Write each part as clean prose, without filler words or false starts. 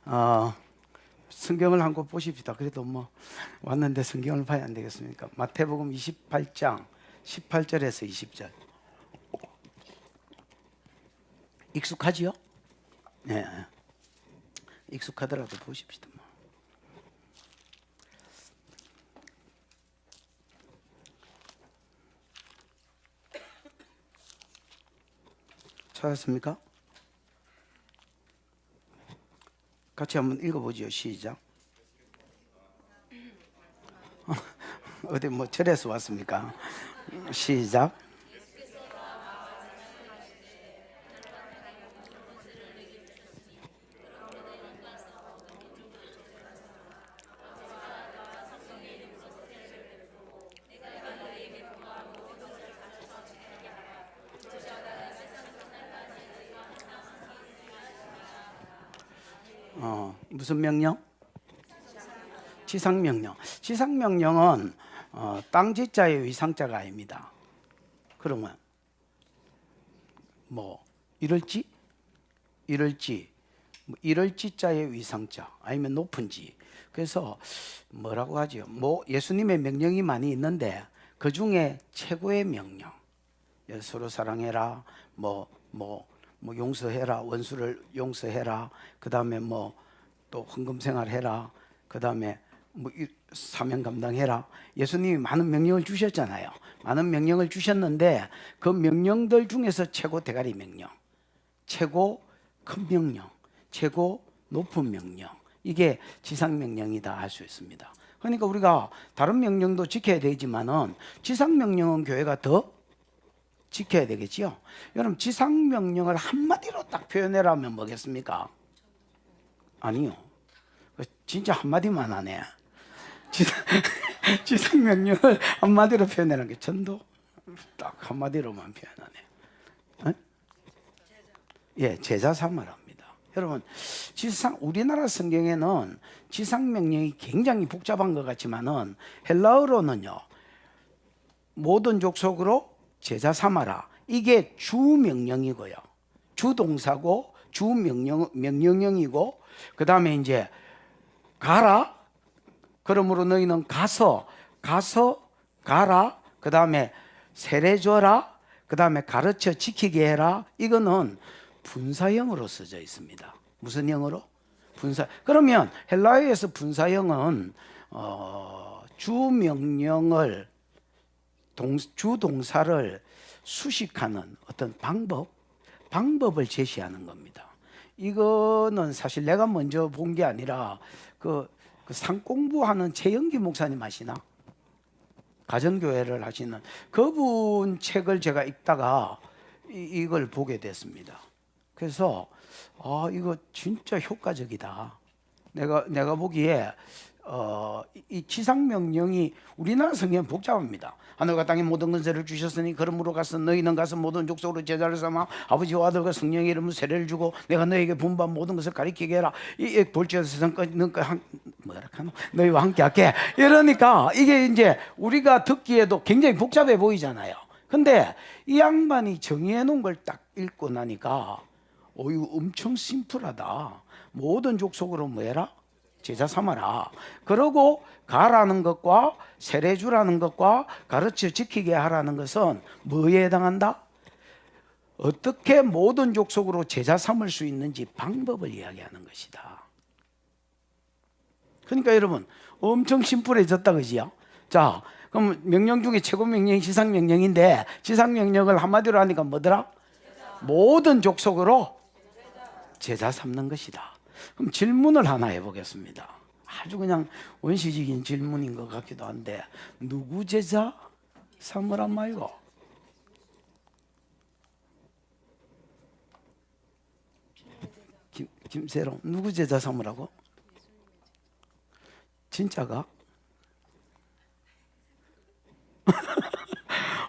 어, 성경을 한 권 보십시다. 그래도 뭐 왔는데 성경을 봐야 안 되겠습니까? 마태복음 28장 18절에서 20절. 익숙하지요? 네. 익숙하더라도 보십시다. 뭐. 찾았습니까? 같이 한번 읽어보죠. 시작. 어디 뭐 절에서 왔습니까? 시작. 무슨 명령? 지상명령. 지상명령은 땅지자의 위상자가 아닙니다. 그러면 뭐 이럴지 뭐 이럴지자의 위상자 아니면 높은 지. 그래서 뭐라고 하죠? 뭐 예수님의 명령이 많이 있는데 그 중에 최고의 명령. 서로 사랑해라. 뭐 용서해라. 원수를 용서해라. 그다음에 뭐 또 헌금 생활해라. 그다음에 뭐 사명 감당해라. 예수님이 많은 명령을 주셨잖아요. 많은 명령을 주셨는데 그 명령들 중에서 최고 대가리 명령, 최고 큰 명령, 최고 높은 명령, 이게 지상 명령이다 할 수 있습니다. 그러니까 우리가 다른 명령도 지켜야 되지만은 지상 명령은 교회가 더 지켜야 되겠지요. 여러분, 지상 명령을 한마디로 딱 표현해라면 뭐겠습니까? 아니요. 진짜 한마디만 하네. 지상 명령을 한마디로 표현하는 게 전도. 딱 한마디로만 표현하네. 예, 제자 삼으랍니다. 여러분, 우리나라 성경에는 지상 명령이 굉장히 복잡한 것 같지만은 헬라어로는요, 모든 족속으로 제자 삼아라. 이게 주 명령이고요. 주 동사고 주 명령형이고, 그 다음에 이제 가라. 그러므로 너희는 가서 가라. 그 다음에 세례 줘라. 그 다음에 가르쳐 지키게 해라. 이거는 분사형으로 써져 있습니다. 무슨 형으로? 분사. 그러면 헬라어에서 분사형은 주 명령을 주 동사를 수식하는 어떤 방법을 제시하는 겁니다. 이거는 사실 내가 먼저 본 게 아니라 그 상공부하는 최영기 목사님 아시나? 가정교회를 하시는 그분 책을 제가 읽다가 이걸 보게 됐습니다. 그래서 이거 진짜 효과적이다. 내가 보기에 이 지상명령이 우리나라 성경은 복잡합니다. 하늘과 땅의 모든 권세를 주셨으니 그러므로 가서 너희는 가서 모든 족속으로 제자를 삼아 아버지와 아들과 성령의 이름으로 세례를 주고 내가 너에게 분부한 모든 것을 가르치게 해라. 이 볼지어서 세상까지 너희와 함께 할게. 이러니까 이게 이제 우리가 듣기에도 굉장히 복잡해 보이잖아요. 근데 이 양반이 정의해 놓은 걸 딱 읽고 나니까 이거 엄청 심플하다. 모든 족속으로 뭐 해라? 제자 삼아라. 그러고 가라는 것과 세례 주라는 것과 가르쳐 지키게 하라는 것은 뭐에 해당한다? 어떻게 모든 족속으로 제자 삼을 수 있는지 방법을 이야기하는 것이다. 그러니까 여러분, 엄청 심플해졌다, 그지요? 자, 그럼 명령 중에 최고 명령이 지상 명령인데 지상 명령을 한마디로 하니까 뭐더라? 모든 족속으로 제자 삼는 것이다. 그럼 질문을 하나 해보겠습니다. 아주 그냥 원시적인 질문인 것 같기도 한데, 누구 제자 삼으란 말고? 김세롱, 누구 제자 삼으라고? 진짜가?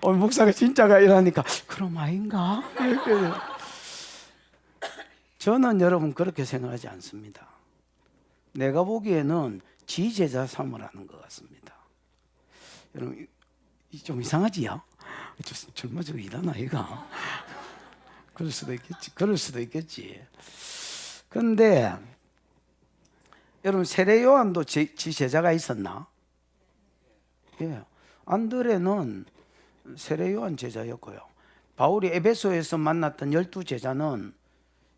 목사가 진짜가 이러니까 그럼 아닌가? 저는 여러분 그렇게 생각하지 않습니다. 내가 보기에는 지제자 삼으라는 것 같습니다. 여러분 좀 이상하지요? 젊어지고 일하나 이가? 그럴 수도 있겠지. 그런데 여러분 세례 요한도 지 제자가 있었나? 예. 안드레는 세례 요한 제자였고요. 바울이 에베소에서 만났던 12제자는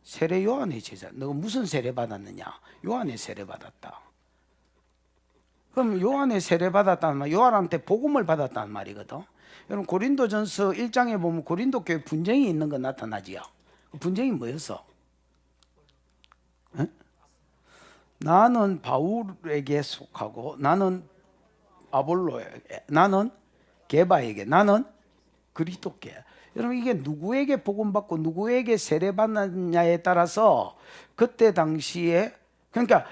세례 요한의 제자. 너가 무슨 세례 받았느냐? 요한의 세례 받았다. 그럼 요한의 세례 받았다는 말, 요한한테 복음을 받았다는 말이거든. 여러분 고린도전서 1장에 보면 고린도 교회 분쟁이 있는 거 나타나지요. 분쟁이 뭐였어? 에? 나는 바울에게 속하고, 나는 아볼로에게, 나는 게바에게, 나는 그리스도께. 여러분 이게 누구에게 복음받고 누구에게 세례받느냐에 따라서 그때 당시에, 그러니까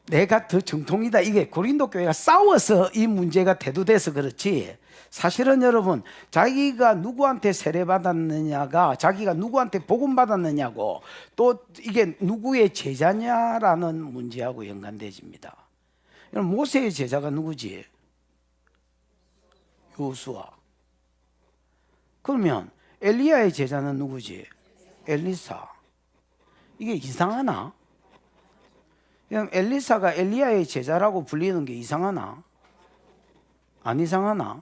내가 더 정통이다, 이게 고린도 교회가 싸워서 이 문제가 대두돼서 그렇지, 사실은 여러분 자기가 누구한테 세례받았느냐가 자기가 누구한테 복음받았느냐고 또 이게 누구의 제자냐라는 문제하고 연관되집니다. 여러분 모세의 제자가 누구지? 요수아. 그러면 엘리야의 제자는 누구지? 엘리사. 이게 이상하나? 엘리사가 엘리야의 제자라고 불리는 게 이상하나? 안 이상하나?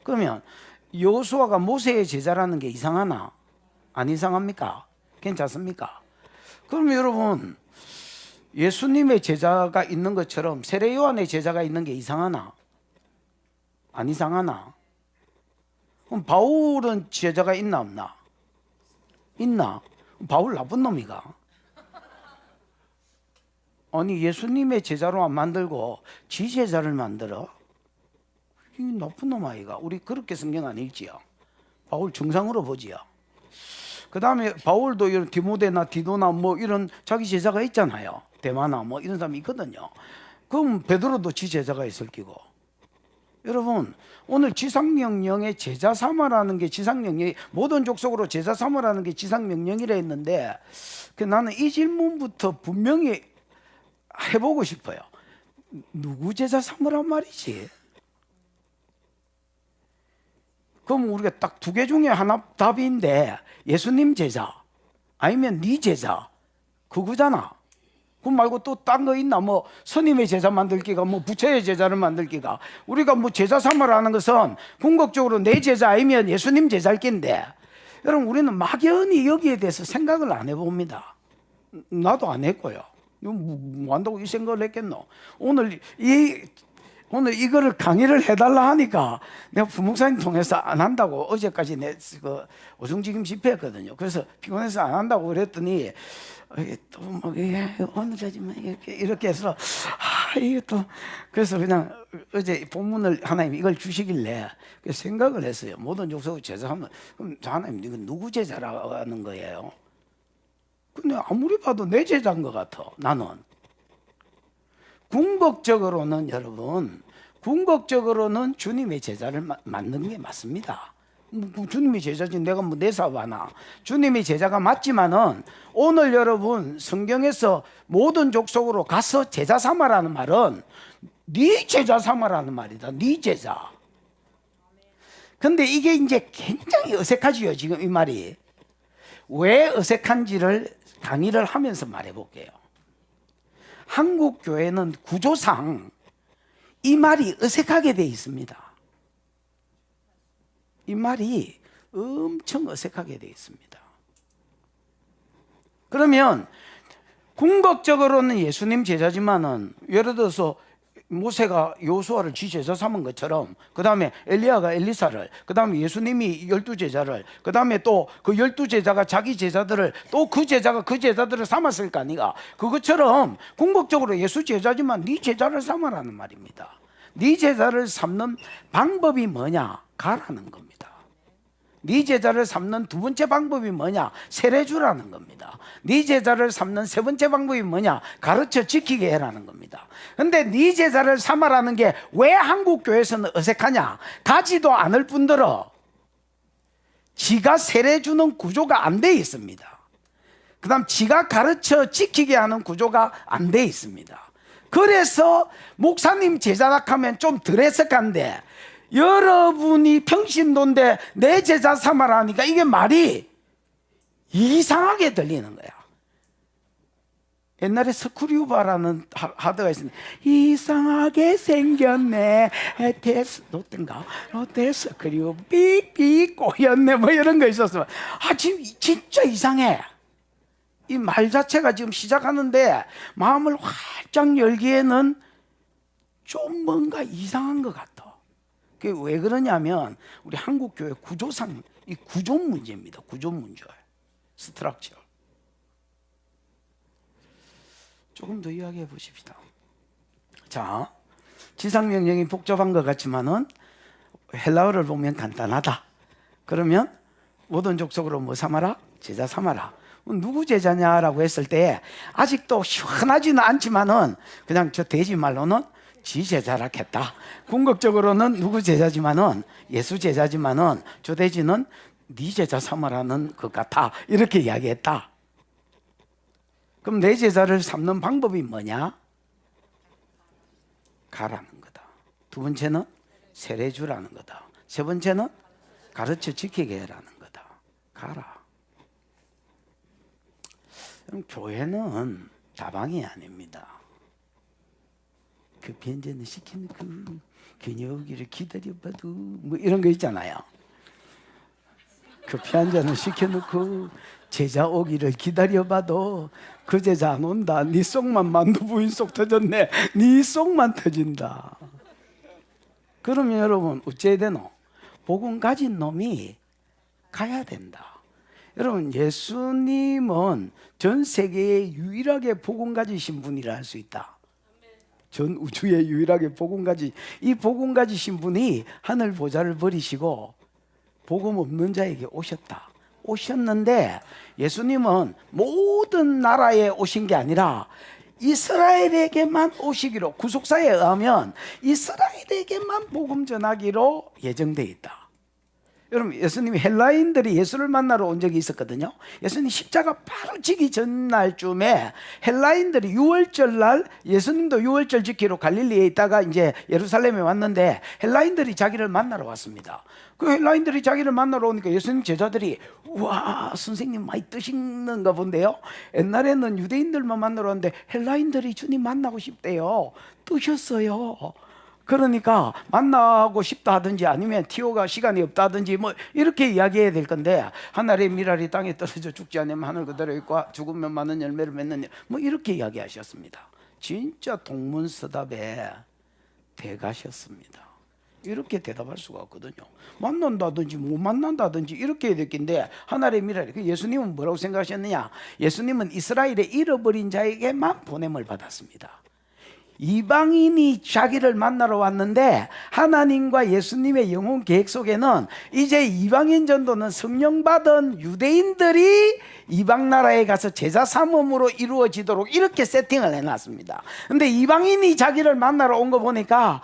그러면 여호수아가 모세의 제자라는 게 이상하나? 안 이상합니까? 괜찮습니까? 그럼 여러분 예수님의 제자가 있는 것처럼 세례 요한의 제자가 있는 게 이상하나? 안 이상하나? 그럼 바울은 제자가 있나 없나? 있나? 바울 나쁜 놈이가? 아니 예수님의 제자로 안 만들고 지 제자를 만들어? 이 나쁜 놈 아이가. 우리 그렇게 성경 안 읽지요. 바울 정상으로 보지요. 그 다음에 바울도 이런 디모데나 디도나 뭐 이런 자기 제자가 있잖아요. 데마나 뭐 이런 사람이 있거든요. 그럼 베드로도 지 제자가 있을 끼고. 여러분 오늘 지상명령에 제자 삼아라는 게 지상명령이 모든 족속으로 제자 삼아라는 게 지상명령이라 했는데 나는 이 질문부터 분명히 해보고 싶어요. 누구 제자 삼으란 말이지? 그럼 우리가 딱 두 개 중에 하나 답인데 예수님 제자 아니면 네 제자 그거잖아. 그 말고 또 딴 거 있나? 뭐 스님의 제자 만들기가 뭐 부처의 제자를 만들기가. 우리가 뭐 제자 삼으라는 것은 궁극적으로 내 제자 아니면 예수님 제자일 낀데 여러분 우리는 막연히 여기에 대해서 생각을 안 해봅니다. 나도 안 했고요. 뭐 한다고 이 생각을 했겠노? 오늘 이거를 강의를 해달라 하니까 내가 부목사님 통해서 안 한다고 어제까지 그 오중지김 집회했거든요. 그래서 피곤해서 안 한다고 그랬더니 또뭐 오늘까지만 이렇게 해서 이게 또 그래서 그냥 어제 본문을 하나님 이걸 주시길래 생각을 했어요. 모든 족속 제자하면 그럼 하나님 이거 누구 제자라는 거예요? 근데 아무리 봐도 내 제자인 것 같아. 나는 궁극적으로는 여러분 궁극적으로는 주님의 제자를 만드는 게 맞습니다. 주님의 제자지 내가 뭐 내 사업 하나. 주님의 제자가 맞지만은 오늘 여러분 성경에서 모든 족속으로 가서 제자 삼아라는 말은 네 제자 삼아라는 말이다. 네 제자. 근데 이게 이제 굉장히 어색하지요. 지금 이 말이 왜 어색한지를 강의를 하면서 말해볼게요. 한국 교회는 구조상 이 말이 어색하게 돼 있습니다. 이 말이 엄청 어색하게 돼 있습니다. 그러면 궁극적으로는 예수님 제자지만은 예를 들어서 모세가 여호수아를 지 제자 삼은 것처럼 그 다음에 엘리야가 엘리사를 그 다음에 예수님이 12제자를 그 다음에 또 그 12제자가 자기 제자들을 또 그 제자가 그 제자들을 삼았을 거 아니가. 그것처럼 궁극적으로 예수 제자지만 네 제자를 삼아라는 말입니다. 네 제자를 삼는 방법이 뭐냐? 가라는 겁니다. 네 제자를 삼는 두 번째 방법이 뭐냐? 세례 주라는 겁니다. 네 제자를 삼는 세 번째 방법이 뭐냐? 가르쳐 지키게 해라는 겁니다. 근데 네 제자를 삼아라는 게 왜 한국 교회에서는 어색하냐? 가지도 않을 뿐더러 지가 세례 주는 구조가 안 돼 있습니다. 그 다음 지가 가르쳐 지키게 하는 구조가 안 돼 있습니다. 그래서 목사님 제자라 하면 좀 덜 해석한데 여러분이 평신도인데 내 제자 삼아라 하니까 이게 말이 이상하게 들리는 거야. 옛날에 스크류바라는 하드가 있었는데 이상하게 생겼네. 롯데인가? 롯데 스크류 삑삑 꼬였네. 뭐 이런 거 있었어. 지금 진짜 이상해. 이 말 자체가 지금 시작하는데 마음을 활짝 열기에는 좀 뭔가 이상한 것 같아. 그게 왜 그러냐면 우리 한국 교회 구조상 이 구조 문제입니다. 구조 문제. 스트럭처. 조금 더 이야기해 보십시다. 자, 지상명령이 복잡한 것 같지만은 헬라어를 보면 간단하다. 그러면 모든 족속으로 뭐 삼아라? 제자 삼아라. 누구 제자냐라고 했을 때 아직도 시원하지는 않지만은 그냥 저 돼지 말로는 지 제자라 했다. 궁극적으로는 누구 제자지만은 예수 제자지만은 저 돼지는 네 제자 삼아라는 것 같아. 이렇게 이야기했다. 그럼 내 제자를 삼는 방법이 뭐냐? 가라는 거다. 두 번째는 세례 주라는 거다. 세 번째는 가르쳐 지키게 해라는 거다. 가라. 그럼 교회는 다방이 아닙니다. 그 변전을 시켜놓고 그녀기를 기다려봐도 뭐 이런 거 있잖아요. 커피 한 잔을 시켜놓고 제자 오기를 기다려봐도 그 제자 안 온다. 네 속만 만두 부인 속 터졌네. 네 속만 터진다. 그러면 여러분 어째야 되노? 복음 가진 놈이 가야 된다. 여러분 예수님은 전 세계에 유일하게 복음 가지신 분이라 할 수 있다. 전 우주에 유일하게 복음 가지 이 복음 가지신 분이 하늘 보좌를 버리시고 복음 없는 자에게 오셨다. 오셨는데 예수님은 모든 나라에 오신 게 아니라 이스라엘에게만 오시기로 구속사에 의하면 이스라엘에게만 복음 전하기로 예정되어 있다. 여러분 예수님이 헬라인들이 예수를 만나러 온 적이 있었거든요. 예수님 십자가 바로 지기 전날쯤에 헬라인들이 유월절날 예수님도 유월절 지키러 갈릴리에 있다가 이제 예루살렘에 왔는데 헬라인들이 자기를 만나러 왔습니다. 그 헬라인들이 자기를 만나러 오니까 예수님 제자들이 우와 선생님 많이 뜨시는가 본데요. 옛날에는 유대인들만 만나러 왔는데 헬라인들이 주님 만나고 싶대요. 뜨셨어요. 그러니까 만나고 싶다 하든지 아니면 티오가 시간이 없다 하든지 뭐 이렇게 이야기해야 될 건데 하늘의 미랄이 땅에 떨어져 죽지 않으면 하늘 그대로 있고 죽으면 많은 열매를 맺는 뭐 이렇게 이야기하셨습니다. 진짜 동문서답에 대가셨습니다. 이렇게 대답할 수가 없거든요. 만난다든지 못 만난다든지 이렇게 해야 될 건데 하늘의 미랄이 예수님은 뭐라고 생각하셨느냐? 예수님은 이스라엘의 잃어버린 자에게만 보냄을 받았습니다. 이방인이 자기를 만나러 왔는데 하나님과 예수님의 영혼 계획 속에는 이제 이방인 전도는 성령 받은 유대인들이 이방 나라에 가서 제자 삼음으로 이루어지도록 이렇게 세팅을 해놨습니다. 근데 이방인이 자기를 만나러 온 거 보니까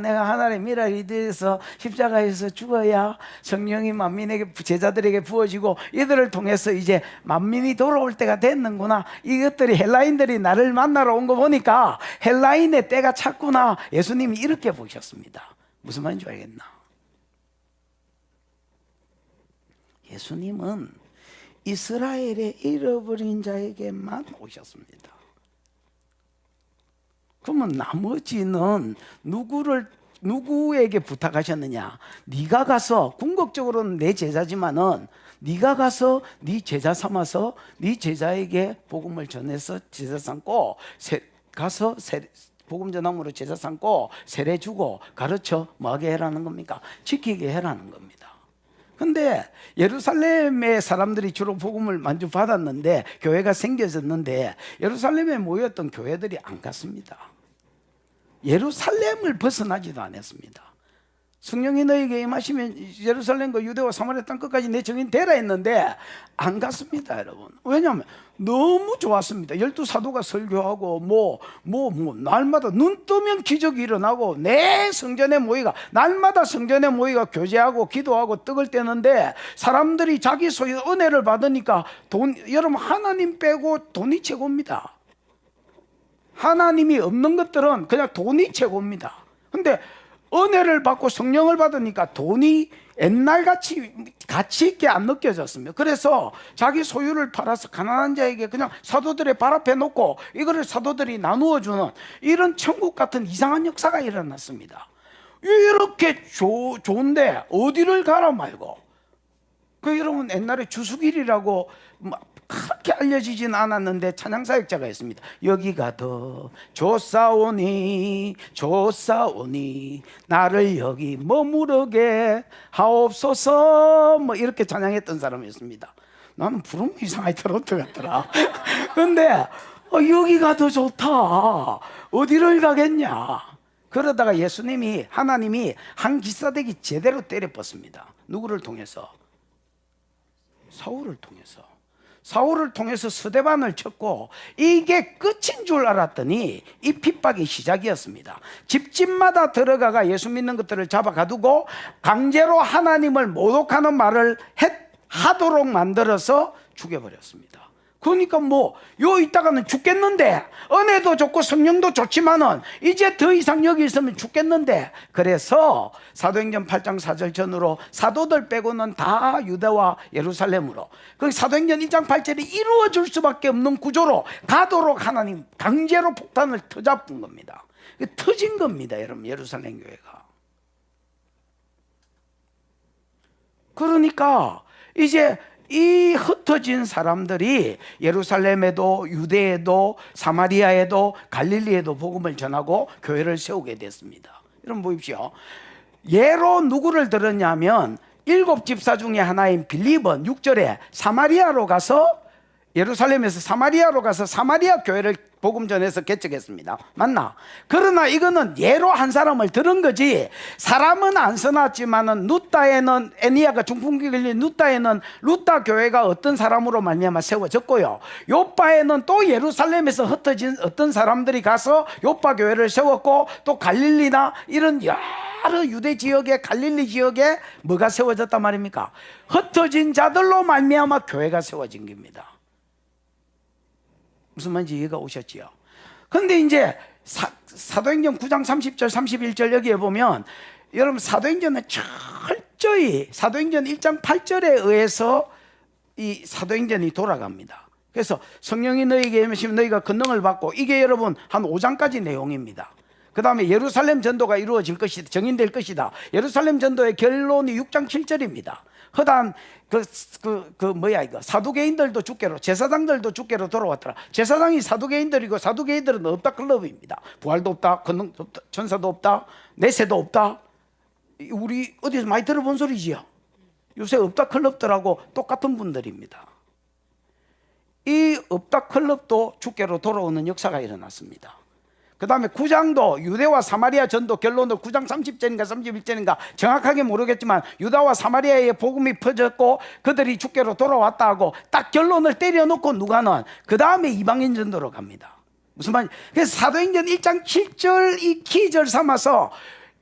내가 하나님의 미랄이 돼서 십자가에서 죽어야 성령이 만민에게 제자들에게 부어지고 이들을 통해서 이제 만민이 돌아올 때가 됐는구나. 이것들이 헬라인들이 나를 만나러 온 거 보니까 헬라인의 때가 찼구나. 예수님이 이렇게 보셨습니다. 무슨 말인지 알겠나? 예수님은 이스라엘의 잃어버린 자에게만 오셨습니다. 그러면 나머지는 누구에게 부탁하셨느냐? 네가 가서 궁극적으로는 내 제자지만은 네가 가서 네 제자 삼아서 네 제자에게 복음을 전해서 제자 삼고 가서 복음 전함으로 제자 삼고 세례 주고 가르쳐 뭐하게 해라는 겁니까? 지키게 해라는 겁니다. 근데 예루살렘의 사람들이 주로 복음을 많이 받았는데 교회가 생겨졌는데 예루살렘에 모였던 교회들이 안 갔습니다. 예루살렘을 벗어나지도 않았습니다. 성령이 너에게 임하시면 예루살렘과 유대와 사마리아 땅 끝까지 내 증인 되라 했는데 안 갔습니다, 여러분. 왜냐하면 너무 좋았습니다. 12사도가 설교하고 날마다 눈 뜨면 기적이 일어나고 내 성전에 모이가 날마다 성전에 모이가 교제하고 기도하고 떡을 떼는데 사람들이 자기 소유 은혜를 받으니까 여러분 하나님 빼고 돈이 최고입니다. 하나님이 없는 것들은 그냥 돈이 최고입니다. 근데 은혜를 받고 성령을 받으니까 돈이 옛날 가치 있게 안 느껴졌습니다. 그래서 자기 소유를 팔아서 가난한 자에게 그냥 사도들의 발 앞에 놓고 이거를 사도들이 나누어 주는 이런 천국 같은 이상한 역사가 일어났습니다. 이렇게 좋은데 어디를 가라 말고. 여러분 옛날에 주수길이라고 그렇게 알려지진 않았는데 찬양사역자가 있습니다. 여기가 더 좋사오니 나를 여기 머무르게 하옵소서, 뭐 이렇게 찬양했던 사람이었습니다. 나는 부르면 이상하게 트로트 같더라. 근데 여기가 더 좋다, 어디를 가겠냐. 그러다가 하나님이 한 기사대기 제대로 때려 뻗습니다. 누구를 통해서? 사울을 통해서 스데반을 쳤고, 이게 끝인 줄 알았더니 이 핍박이 시작이었습니다. 집집마다 들어가가 예수 믿는 것들을 잡아 가두고 강제로 하나님을 모독하는 말을 하도록 만들어서 죽여버렸습니다. 그러니까 요 있다가는 죽겠는데, 은혜도 좋고 성령도 좋지만은 이제 더 이상 여기 있으면 죽겠는데, 그래서 사도행전 8장 4절 전으로 사도들 빼고는 다 유대와 예루살렘으로, 그 사도행전 1장 8절이 이루어질 수밖에 없는 구조로 가도록 하나님 강제로 폭탄을 터잡은 겁니다. 터진 겁니다, 여러분. 예루살렘 교회가. 그러니까 이제 이 흩어진 사람들이 예루살렘에도 유대에도 사마리아에도 갈릴리에도 복음을 전하고 교회를 세우게 됐습니다. 여러분 보십시오. 예로 누구를 들었냐면 7집사 중에 하나인 빌립은 6절에 예루살렘에서 사마리아로 가서 사마리아 교회를 복음 전해서 개척했습니다. 맞나? 그러나 이거는 예로 한 사람을 들은 거지, 사람은 안 써놨지만은 누따에는 애니아가 중풍기 걸린 누따에는 루따 교회가 어떤 사람으로 말미암아 세워졌고요, 요빠에는 또 예루살렘에서 흩어진 어떤 사람들이 가서 요빠 교회를 세웠고, 또 갈릴리나 이런 여러 유대 지역에, 갈릴리 지역에 뭐가 세워졌단 말입니까? 흩어진 자들로 말미암아 교회가 세워진 겁니다. 무슨 말인지 이해가 오셨지요? 근데 이제 사도행전 9장 30절 31절 여기에 보면, 여러분 사도행전은 철저히 사도행전 1장 8절에 의해서 이 사도행전이 돌아갑니다. 그래서 성령이 너희에게 임하시면 너희가 권능을 받고, 이게 여러분 한 5장까지 내용입니다. 그 다음에 예루살렘 전도가 이루어질 것이다, 정인될 것이다. 예루살렘 전도의 결론이 6장 7절입니다. 허단 사두개인들도 주께로, 제사장들도 주께로 돌아왔더라. 제사장이 사두개인들이고, 사두개인들은 없다 클럽입니다. 부활도 없다, 권능도 없다, 천사도 없다, 내세도 없다. 우리 어디서 많이 들어본 소리지요? 요새 없다 클럽들하고 똑같은 분들입니다. 이 없다 클럽도 주께로 돌아오는 역사가 일어났습니다. 그 다음에 9장도 유대와 사마리아 전도 결론도 9장 30절인가 31절인가 정확하게 모르겠지만, 유다와 사마리아의 복음이 퍼졌고 그들이 주께로 돌아왔다 하고 딱 결론을 때려놓고 누가는 그 다음에 이방인 전도로 갑니다. 무슨 말이냐? 그래서 사도행전 1장 7절 이 키절 삼아서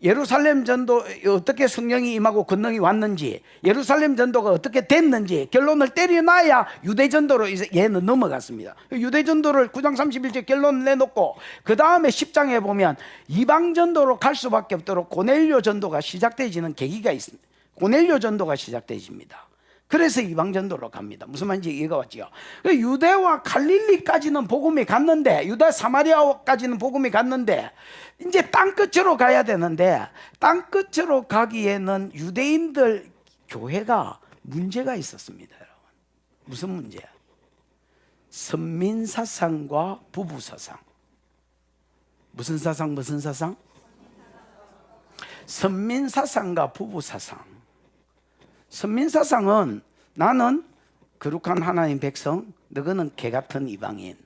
예루살렘 전도 어떻게 성령이 임하고 권능이 왔는지, 예루살렘 전도가 어떻게 됐는지 결론을 때려놔야 유대 전도로 얘는 넘어갔습니다. 유대 전도를 9장 31절 결론을 내놓고, 그 다음에 10장에 보면 이방 전도로 갈 수밖에 없도록 고넬료 전도가 시작되지는 계기가 있습니다. 고넬료 전도가 시작되집니다. 그래서 이방 전도로 갑니다. 무슨 말인지 이해가 왔죠? 유대와 갈릴리까지는 복음이 갔는데, 유다 사마리아까지는 복음이 갔는데, 이제 땅끝으로 가야 되는데, 땅끝으로 가기에는 유대인들 교회가 문제가 있었습니다. 여러분, 무슨 문제야? 선민사상과 부부사상. 무슨 사상? 무슨 사상? 선민사상과 부부사상. 선민사상은 나는 거룩한 하나님 백성, 너희는 개같은 이방인.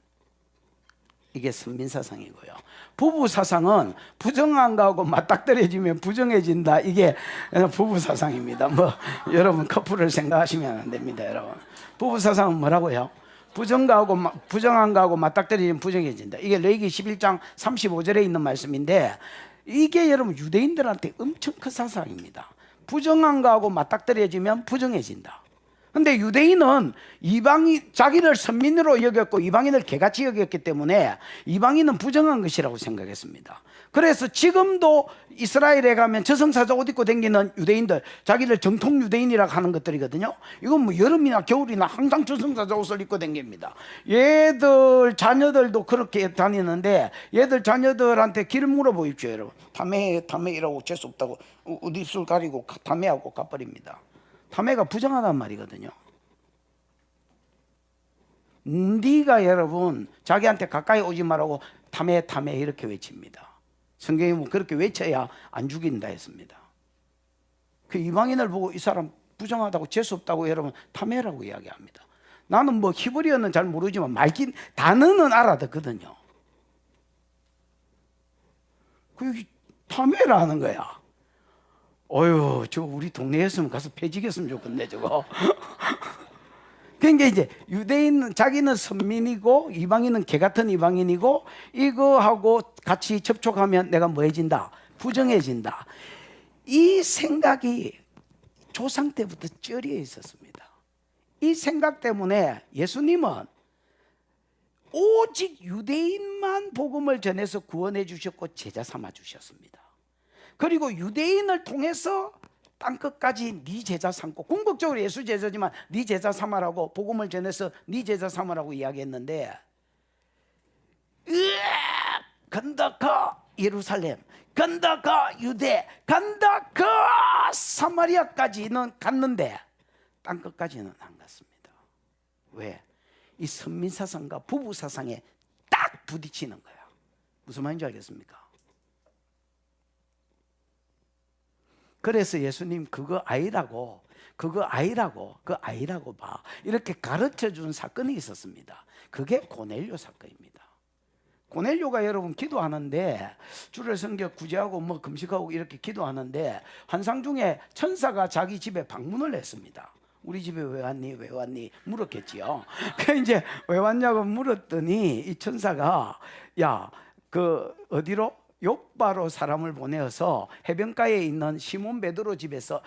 이게 선민사상이고요. 부부사상은 부정한 거하고 맞닥뜨려지면 부정해진다. 이게 부부사상입니다. 여러분 커플을 생각하시면 안 됩니다. 여러분, 부부사상은 뭐라고요? 부정한 거하고 맞닥뜨리면 부정해진다. 이게 레위기 11장 35절에 있는 말씀인데, 이게 여러분 유대인들한테 엄청 큰 사상입니다. 부정한 거하고 맞닥뜨려지면 부정해진다. 근데 유대인은 이방인, 자기를 선민으로 여겼고 이방인을 개같이 여겼기 때문에 이방인은 부정한 것이라고 생각했습니다. 그래서 지금도 이스라엘에 가면 저승사자 옷 입고 다니는 유대인들, 자기를 정통 유대인이라고 하는 것들이거든요. 이건 뭐 여름이나 겨울이나 항상 저승사자 옷을 입고 다닙니다. 얘들 자녀들도 그렇게 다니는데, 얘들 자녀들한테 길 물어보십시오, 여러분. 담에이라고 재수 없다고 어디 입술 가리고 담에하고 가버립니다. 담에가 부정하단 말이거든요. 네가 여러분 자기한테 가까이 오지 말라고 담에 이렇게 외칩니다. 성경에 뭐 그렇게 외쳐야 안 죽인다 했습니다. 그 이방인을 보고 이 사람 부정하다고 재수 없다고 여러분 담에라고 이야기합니다. 나는 뭐 히브리어는 잘 모르지만 말긴 단어는 알아듣거든요. 그 담에라는 거야. 어휴, 저 우리 동네였으면 가서 폐지겠으면 좋겠네 저거. 그러니까 이제 유대인은 자기는 선민이고 이방인은 개 같은 이방인이고, 이거하고 같이 접촉하면 내가 뭐해진다? 부정해진다. 이 생각이 조상 때부터 쩔여 있었습니다. 이 생각 때문에 예수님은 오직 유대인만 복음을 전해서 구원해 주셨고 제자 삼아 주셨습니다. 그리고 유대인을 통해서 땅끝까지 네 제자 삼고, 궁극적으로 예수 제자지만 네 제자 삼아라고 복음을 전해서 네 제자 삼아라고 이야기했는데, 간다 가 예루살렘, 간다 가 유대, 간다 가 사마리아까지는 갔는데 땅끝까지는 안 갔습니다. 왜? 이 선민사상과 부부사상에 딱 부딪히는 거야. 무슨 말인지 알겠습니까? 그래서 예수님 그거 아이라고 봐, 이렇게 가르쳐 준 사건이 있었습니다. 그게 고넬료 사건입니다. 고넬료가 여러분 기도하는데, 주를 섬겨 구제하고 뭐 금식하고 이렇게 기도하는데, 환상 중에 천사가 자기 집에 방문을 했습니다. 우리 집에 왜 왔니 물었겠지요. 그 이제 왜 왔냐고 물었더니 이 천사가, 야, 그 어디로? 욥바로 사람을 보내어서 해변가에 있는 시몬 베드로 집에서,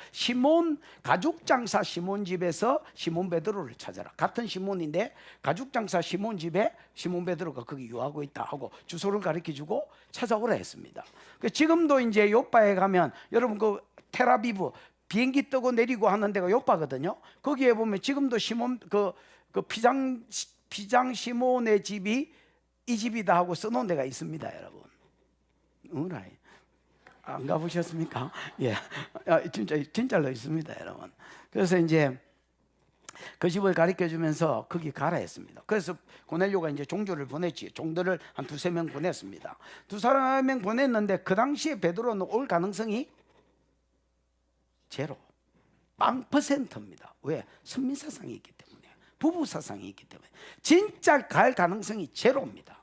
가죽 장사 시몬 집에서 시몬 베드로를 찾아라. 같은 시몬인데 가죽 장사 시몬 집에 시몬 베드로가 거기 유하고 있다 하고 주소를 가르쳐주고 찾아오라 했습니다. 지금도 이제 욥바에 가면 여러분 그 텔아비브 비행기 뜨고 내리고 하는 데가 욥바거든요. 거기에 보면 지금도 시몬 그 피장 시몬의 집이 이 집이다 하고 써놓은 데가 있습니다, 여러분. 안 가보셨습니까? 예, 진짜로 있습니다, 여러분. 그래서 이제 그 집을 가르쳐 주면서 거기 가라 했습니다. 그래서 고넬료가 이제 종주를 보냈지. 종들을 한 두세 명 보냈습니다. 두세 명 보냈는데 그 당시에 베드로는 올 가능성이 제로, 0%입니다. 왜? 선민사상이 있기 때문에, 부부사상이 있기 때문에 진짜 갈 가능성이 제로입니다.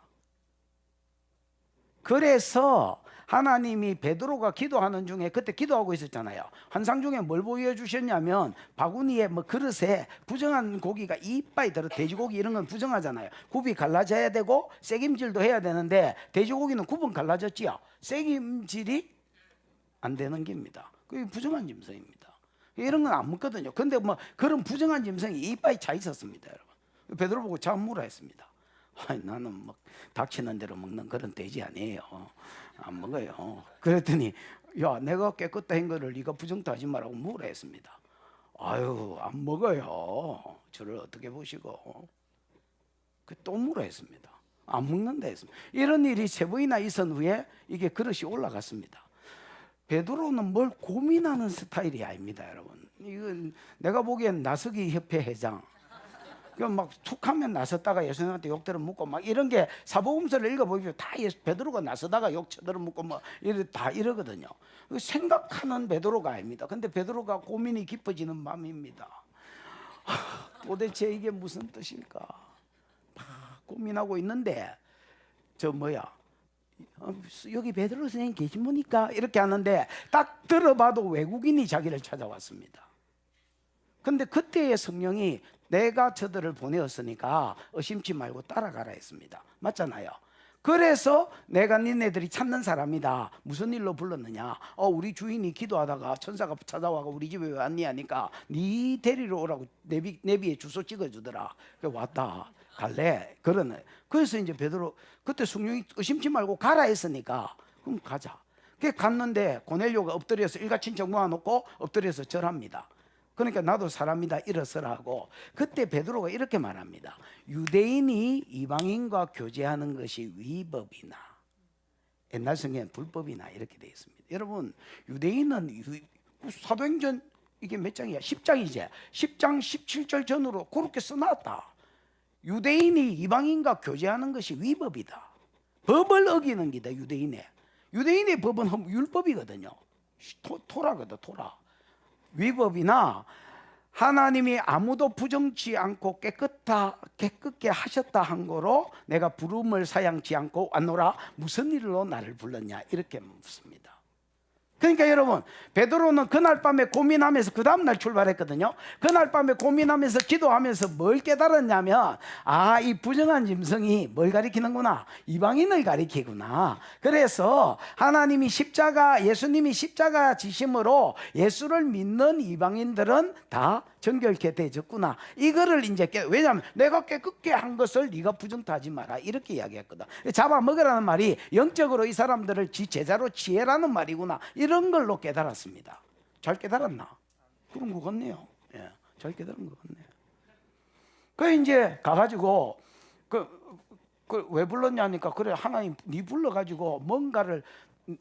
그래서 하나님이 베드로가 기도하는 중에, 그때 기도하고 있었잖아요. 환상 중에 뭘 보여주셨냐면, 바구니에 뭐 그릇에 부정한 고기가 이빨이 들어, 돼지고기 이런 건 부정하잖아요. 굽이 갈라져야 되고 새김질도 해야 되는데 돼지고기는 굽은 갈라졌지요. 새김질이 안 되는 겁니다. 그게 부정한 짐승입니다. 이런 건 안 먹거든요. 근데 뭐 그런 부정한 짐승이 이빨이 차 있었습니다, 여러분. 베드로 보고 잡무라 했습니다. 아니, 나는 뭐 닥치는 대로 먹는 그런 돼지 아니에요. 안 먹어요. 그랬더니, 야, 내가 깨끗한 거를 네가 부정도 하지 말라고 뭐라 했습니다. 아유, 안 먹어요. 저를 어떻게 보시고. 또 뭐라 했습니다. 안 먹는다 했습니다. 이런 일이 세 번이나 있은 후에 이게 그릇이 올라갔습니다. 베드로는 뭘 고민하는 스타일이 아닙니다, 여러분. 이건 내가 보기엔 나서기 협회 회장, 막 툭하면 나섰다가 예수님한테 욕 들어묻고 막 이런 게, 사복음서를 읽어보십시오. 다 베드로가 나서다가 욕 쳐들어묻고 뭐 다 이러거든요. 생각하는 베드로가 아닙니다. 근데 베드로가 고민이 깊어지는 마음입니다. 도대체 이게 무슨 뜻일까? 막 고민하고 있는데, 여기 베드로 선생님 계신 분이니까 이렇게 하는데, 딱 들어봐도 외국인이 자기를 찾아왔습니다. 근데 그때의 성령이, 내가 저들을 보내었으니까 의심치 말고 따라가라 했습니다. 맞잖아요. 그래서 내가 니네들이 찾는 사람이다. 무슨 일로 불렀느냐? 우리 주인이 기도하다가 천사가 찾아와가 우리 집에 왜 왔니 하니까 네 데리러 오라고 내비에 주소 찍어주더라. 그래서 왔다. 갈래? 그러네. 그래서 이제 베드로 그때 성령이 의심치 말고 가라 했으니까 그럼 가자. 그래 갔는데 고넬료가 엎드려서 일가친척 모아놓고 엎드려서 절합니다. 그러니까 나도 사람이다 일어서라 하고, 그때 베드로가 이렇게 말합니다. 유대인이 이방인과 교제하는 것이 위법이나, 옛날 성경엔 불법이나 이렇게 되어 있습니다. 여러분, 유대인은 사도행전 이게 몇 장이야? 10장이지. 10장 17절 전으로 그렇게 써놨다. 유대인이 이방인과 교제하는 것이 위법이다. 법을 어기는 기다. 유대인의 법은 율법이거든요. 토라거든, 토라. 위법이나 하나님이 아무도 부정치 않고 깨끗게 하셨다 한 거로 내가 부름을 사양치 않고 왔노라. 무슨 일로 나를 불렀냐 이렇게 묻습니다. 그러니까 여러분, 베드로는 그날 밤에 고민하면서 그 다음날 출발했거든요. 그날 밤에 고민하면서 기도하면서 뭘 깨달았냐면, 이 부정한 짐승이 뭘 가리키는구나, 이방인을 가리키구나. 그래서 하나님이 예수님이 십자가 지심으로 예수를 믿는 이방인들은 다 정결케 되졌구나. 이거를 이제 왜냐하면 내가 깨끗게 한 것을 네가 부정하지 마라 이렇게 이야기했거든. 잡아먹으라는 말이 영적으로 이 사람들을 지 제자로 취해라는 말이구나. 이런 걸로 깨달았습니다. 잘 깨달았나? 그런 것 같네요. 예, 잘 깨달은 것 같네요. 그 이제 가가지고 왜 불렀냐니까, 그래 하나님 네 불러가지고 뭔가를,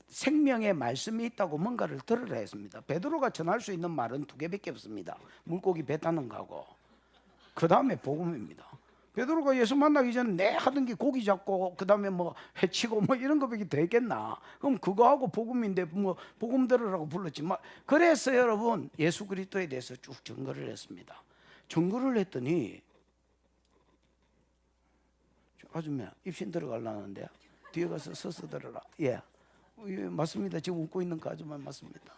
생명의 말씀이 있다고 뭔가를 들으라 했습니다. 베드로가 전할 수 있는 말은 두 개밖에 없습니다. 물고기 배 타는 거하고 그 다음에 복음입니다. 베드로가 예수 만나기 전에 내 하던 게 고기 잡고 그 다음에 뭐 해치고 뭐 이런 거밖에 더 있겠나? 그럼 그거하고 복음인데 뭐 복음 들으라고 불렀지만, 그래서 여러분 예수 그리스도에 대해서 쭉 증거를 했습니다. 증거를 했더니 아줌마 입신 들어가려는데 뒤에 가서 서서 들어라. 예, 맞습니다. 지금 웃고 있는 그 아줌마 맞습니다.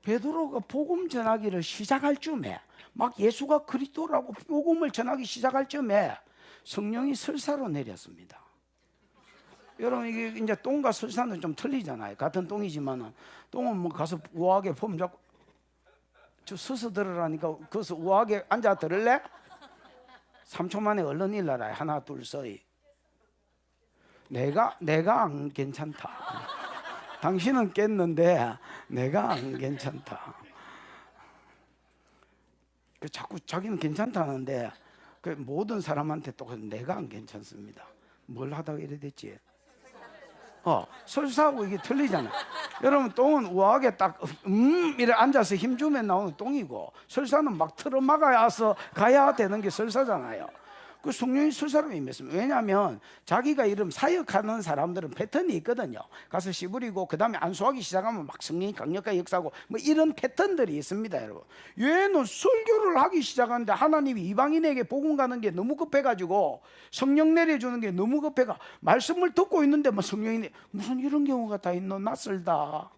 베드로가 복음 전하기를 시작할 쯤에, 막 예수가 그리스도라고 복음을 전하기 시작할 쯤에 성령이 설사로 내렸습니다. 여러분, 이게 이제 똥과 설사는 좀 틀리잖아요. 같은 똥이지만은, 똥은 뭐 가서 우아하게 폼 잡고 저 서서 들으라니까 거기서 우아하게 앉아 들을래? 3초 만에 얼른 일어나라. 하나 둘 서이. 내가 안 괜찮다. 당신은 깼는데 내가 안 괜찮다. 자꾸 자기는 괜찮다는데 그 모든 사람한테 또 내가 안 괜찮습니다. 뭘 하다가 이래 됐지? 설사하고 이게 틀리잖아. 여러분, 똥은 우아하게 딱 이래 앉아서 힘주면 나오는 똥이고, 설사는 막 틀어막아서 가야 되는 게 설사잖아요. 그 성령이 설사로 임했습니다. 왜냐하면 자기가 이름 사역하는 사람들은 패턴이 있거든요. 가서 씨 부리고 그 다음에 안수하기 시작하면 막 성령이 강력하게 역사하고 뭐 이런 패턴들이 있습니다. 여러분, 얘는 설교를 하기 시작하는데 하나님이 이방인에게 복음 가는 게 너무 급해가지고, 성령 내려주는 게 너무 급해가 말씀을 듣고 있는데 뭐 성령이 무슨 이런 경우가 다 있노, 낯설다.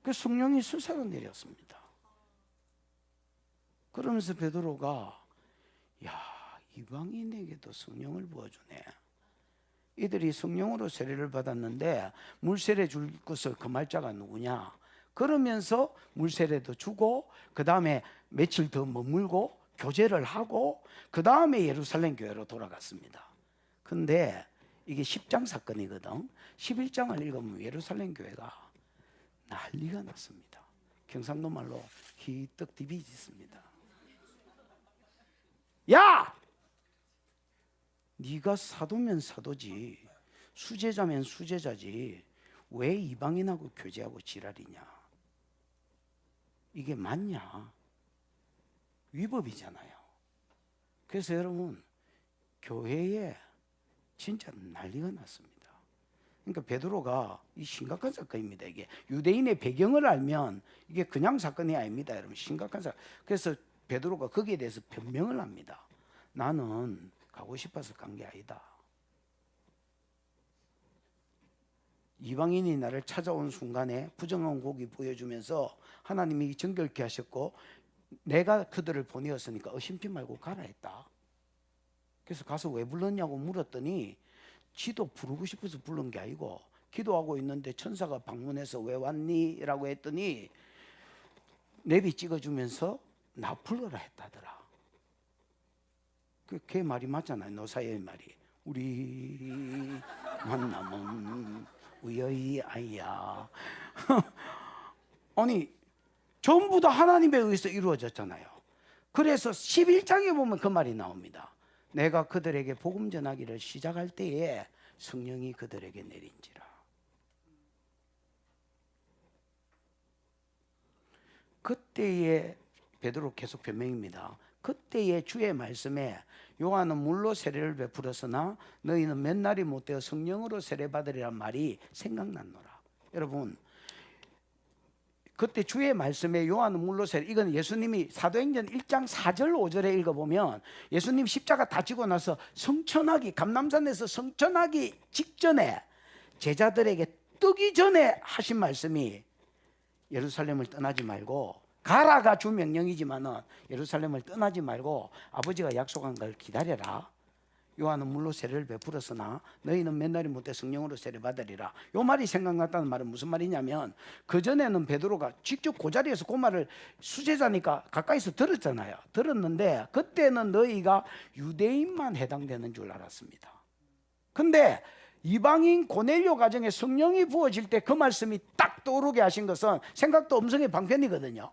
그 성령이 설사로 내렸습니다. 그러면서 베드로가 이방인에게도 성령을 부어주네. 이들이 성령으로 세례를 받았는데 물세례 줄 것을 금할자가 누구냐? 그러면서 물세례도 주고 그 다음에 며칠 더 머물고 교제를 하고 그 다음에 예루살렘 교회로 돌아갔습니다. 근데 이게 10장 사건이거든. 11장을 읽으면 예루살렘 교회가 난리가 났습니다. 경상도 말로 기떡 디비짓습니다. 야! 네가 사도면 사도지, 수제자면 수제자지, 왜 이방인하고 교제하고 지랄이냐? 이게 맞냐? 위법이잖아요. 그래서 여러분, 교회에 진짜 난리가 났습니다. 그러니까 베드로가 이 심각한 사건입니다. 이게 유대인의 배경을 알면 이게 그냥 사건이 아닙니다. 여러분, 심각한 사건. 그래서 베드로가 거기에 대해서 변명을 합니다. 나는 가고 싶어서 간 게 아니다. 이방인이 나를 찾아온 순간에 부정한 고기 보여주면서 하나님이 정결케 하셨고 내가 그들을 보내었으니까 의심치 말고 가라 했다. 그래서 가서 왜 불렀냐고 물었더니 지도 부르고 싶어서 부른 게 아니고 기도하고 있는데 천사가 방문해서 왜 왔니? 라고 했더니 내비 찍어주면서 나 불러라 했다더라. 걔 말이 맞잖아요. 노사의 말이. 우리 만남은 우연이 아니야. 아니 전부 다 하나님에 의해서 이루어졌잖아요. 그래서 11장에 보면 그 말이 나옵니다. 내가 그들에게 복음 전하기를 시작할 때에 성령이 그들에게 내린지라. 그때에 베드로 계속 변명입니다. 그때의 주의 말씀에 요한은 물로 세례를 베풀었으나 너희는 몇 날이 못되어 성령으로 세례받으리란 말이 생각났노라. 여러분 그때 주의 말씀에 요한은 물로 세례, 이건 예수님이 사도행전 1장 4절 5절에 읽어보면 예수님 십자가 다지고 나서 성천하기 감람산에서 성천하기 직전에 제자들에게 뜨기 전에 하신 말씀이 예루살렘을 떠나지 말고 가라가 주 명령이지만은 예루살렘을 떠나지 말고 아버지가 약속한 걸 기다려라. 요한은 물로 세례를 베풀었으나 너희는 몇 날이 못해 성령으로 세례 받으리라. 요 말이 생각났다는 말은 무슨 말이냐면 그전에는 베드로가 직접 그 자리에서 그 말을 수제자니까 가까이서 들었잖아요. 들었는데 그때는 너희가 유대인만 해당되는 줄 알았습니다. 근데 이방인 고넬료 가정에 성령이 부어질 때 그 말씀이 딱 떠오르게 하신 것은 생각도 음성의 방편이거든요.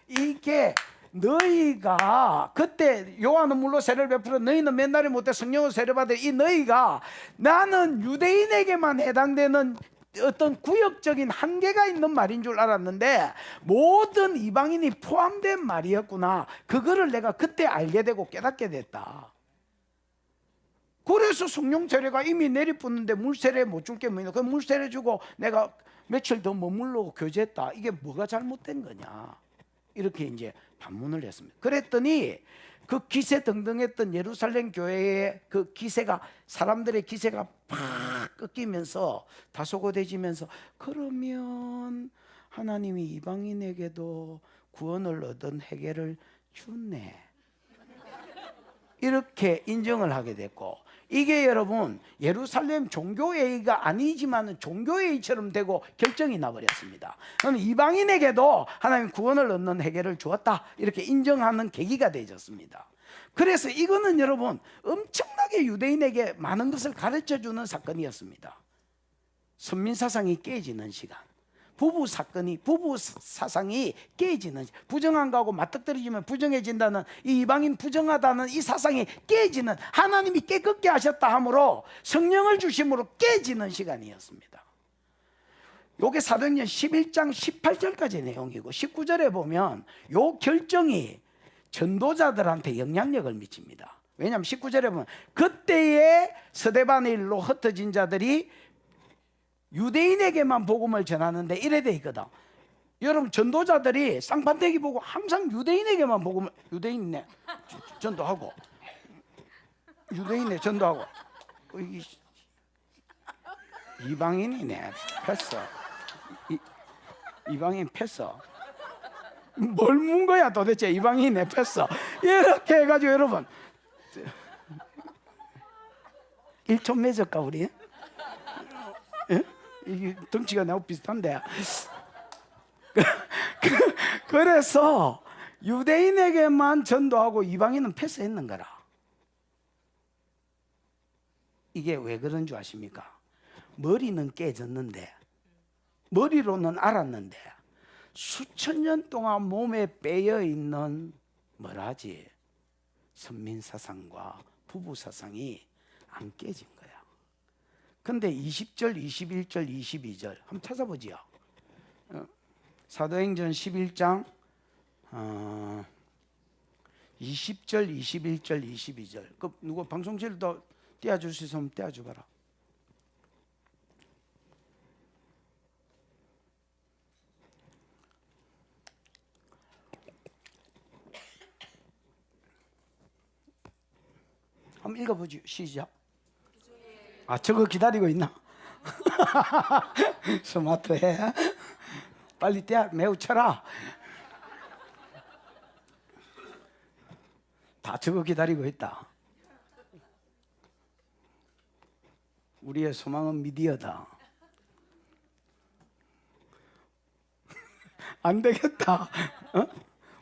이게 너희가 그때 요한은 물로 세례를 베풀어 너희는 몇 날이 못해 성령으로 세례받을 이 너희가 나는 유대인에게만 해당되는 어떤 구역적인 한계가 있는 말인 줄 알았는데 모든 이방인이 포함된 말이었구나. 그거를 내가 그때 알게 되고 깨닫게 됐다. 그래서 성령 세례가 이미 내리뿌는데 물 세례 못 줄 게 뭐냐. 그 물 세례 주고 내가 며칠 더 머물러 교제했다. 이게 뭐가 잘못된 거냐. 이렇게 이제 반문을 했습니다. 그랬더니 그 기세등등했던 예루살렘 교회의 그 기세가 사람들의 기세가 팍 꺾이면서 다소곳해지면서 그러면 하나님이 이방인에게도 구원을 얻은 회개를 주네. 이렇게 인정을 하게 됐고 이게 여러분 예루살렘 종교회의가 아니지만 종교회의처럼 되고 결정이 나버렸습니다. 그럼 이방인에게도 하나님 구원을 얻는 회개를 주었다 이렇게 인정하는 계기가 되어졌습니다. 그래서 이거는 여러분 엄청나게 유대인에게 많은 것을 가르쳐주는 사건이었습니다. 선민사상이 깨지는 시간, 부부 사상이 깨지는, 부정한 거하고 맞닥뜨리지면 부정해진다는 이 이방인 부정하다는 이 사상이 깨지는, 하나님이 깨끗게 하셨다 함으로 성령을 주심으로 깨지는 시간이었습니다. 요게 사도행전 11장 18절까지 내용이고 19절에 보면 요 결정이 전도자들한테 영향력을 미칩니다. 왜냐하면 19절에 보면 그때의 스데반의 일로 흩어진 자들이 유대인에게만 복음을 전하는데 이래 돼 있거든. 여러분 전도자들이 쌍판대기 보고 항상 유대인에게만 복음을, 유대인네 전도하고 유대인네 전도하고 이방인이네 패스. 이방인 패스. 뭘 문 거야 도대체. 이방인네 패스. 이렇게 해가지고 여러분 1촌 맺을까 우리? 예? 이게 덩치가 나하고 비슷한데 그래서 유대인에게만 전도하고 이방인은 패스했는 거라. 이게 왜 그런 줄 아십니까? 머리는 깨졌는데 머리로는 알았는데 수천 년 동안 몸에 빼여 있는 뭐라지 선민사상과 부부사상이 안 깨진 거야. 근데 20절, 21절, 22절 한번 찾아보지요. 사도행전 11장 20절, 21절, 22절. 그 누구 방송실도 띄워줄 수 있으면 띄워줘봐라. 한번 읽어보죠. 시작. 저거 기다리고 있나? 스마트해. 빨리 대학 매우 쳐라. 다 저거 기다리고 있다. 우리의 소망은 미디어다. 안 되겠다. 어?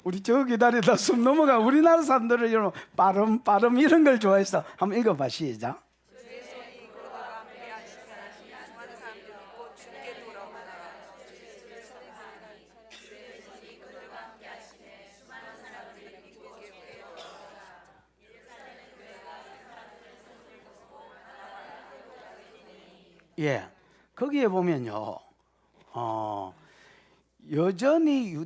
우리 저거 기다리다 숨 넘어가. 우리나라 사람들은 이런 빠름 이런 걸 좋아해서 한번 읽어봐. 시작. 예, 거기에 보면요, 여전히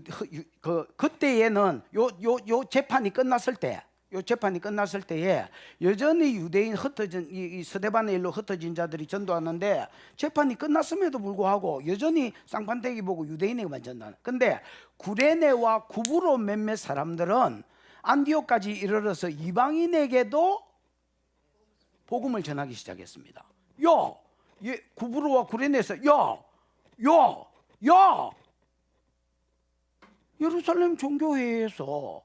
그때에는 요 재판이 끝났을 때, 요 재판이 끝났을 때에 여전히 유대인 흩어진 이 스데반의 일로 흩어진 자들이 전도하는데 재판이 끝났음에도 불구하고 여전히 쌍판대기 보고 유대인에게만 전도하는. 근데 구레네와 구브로 몇몇 사람들은 안디옥까지 이르러서 이방인에게도 복음을 전하기 시작했습니다. 구브로와 구레네에서 예루살렘 종교회에서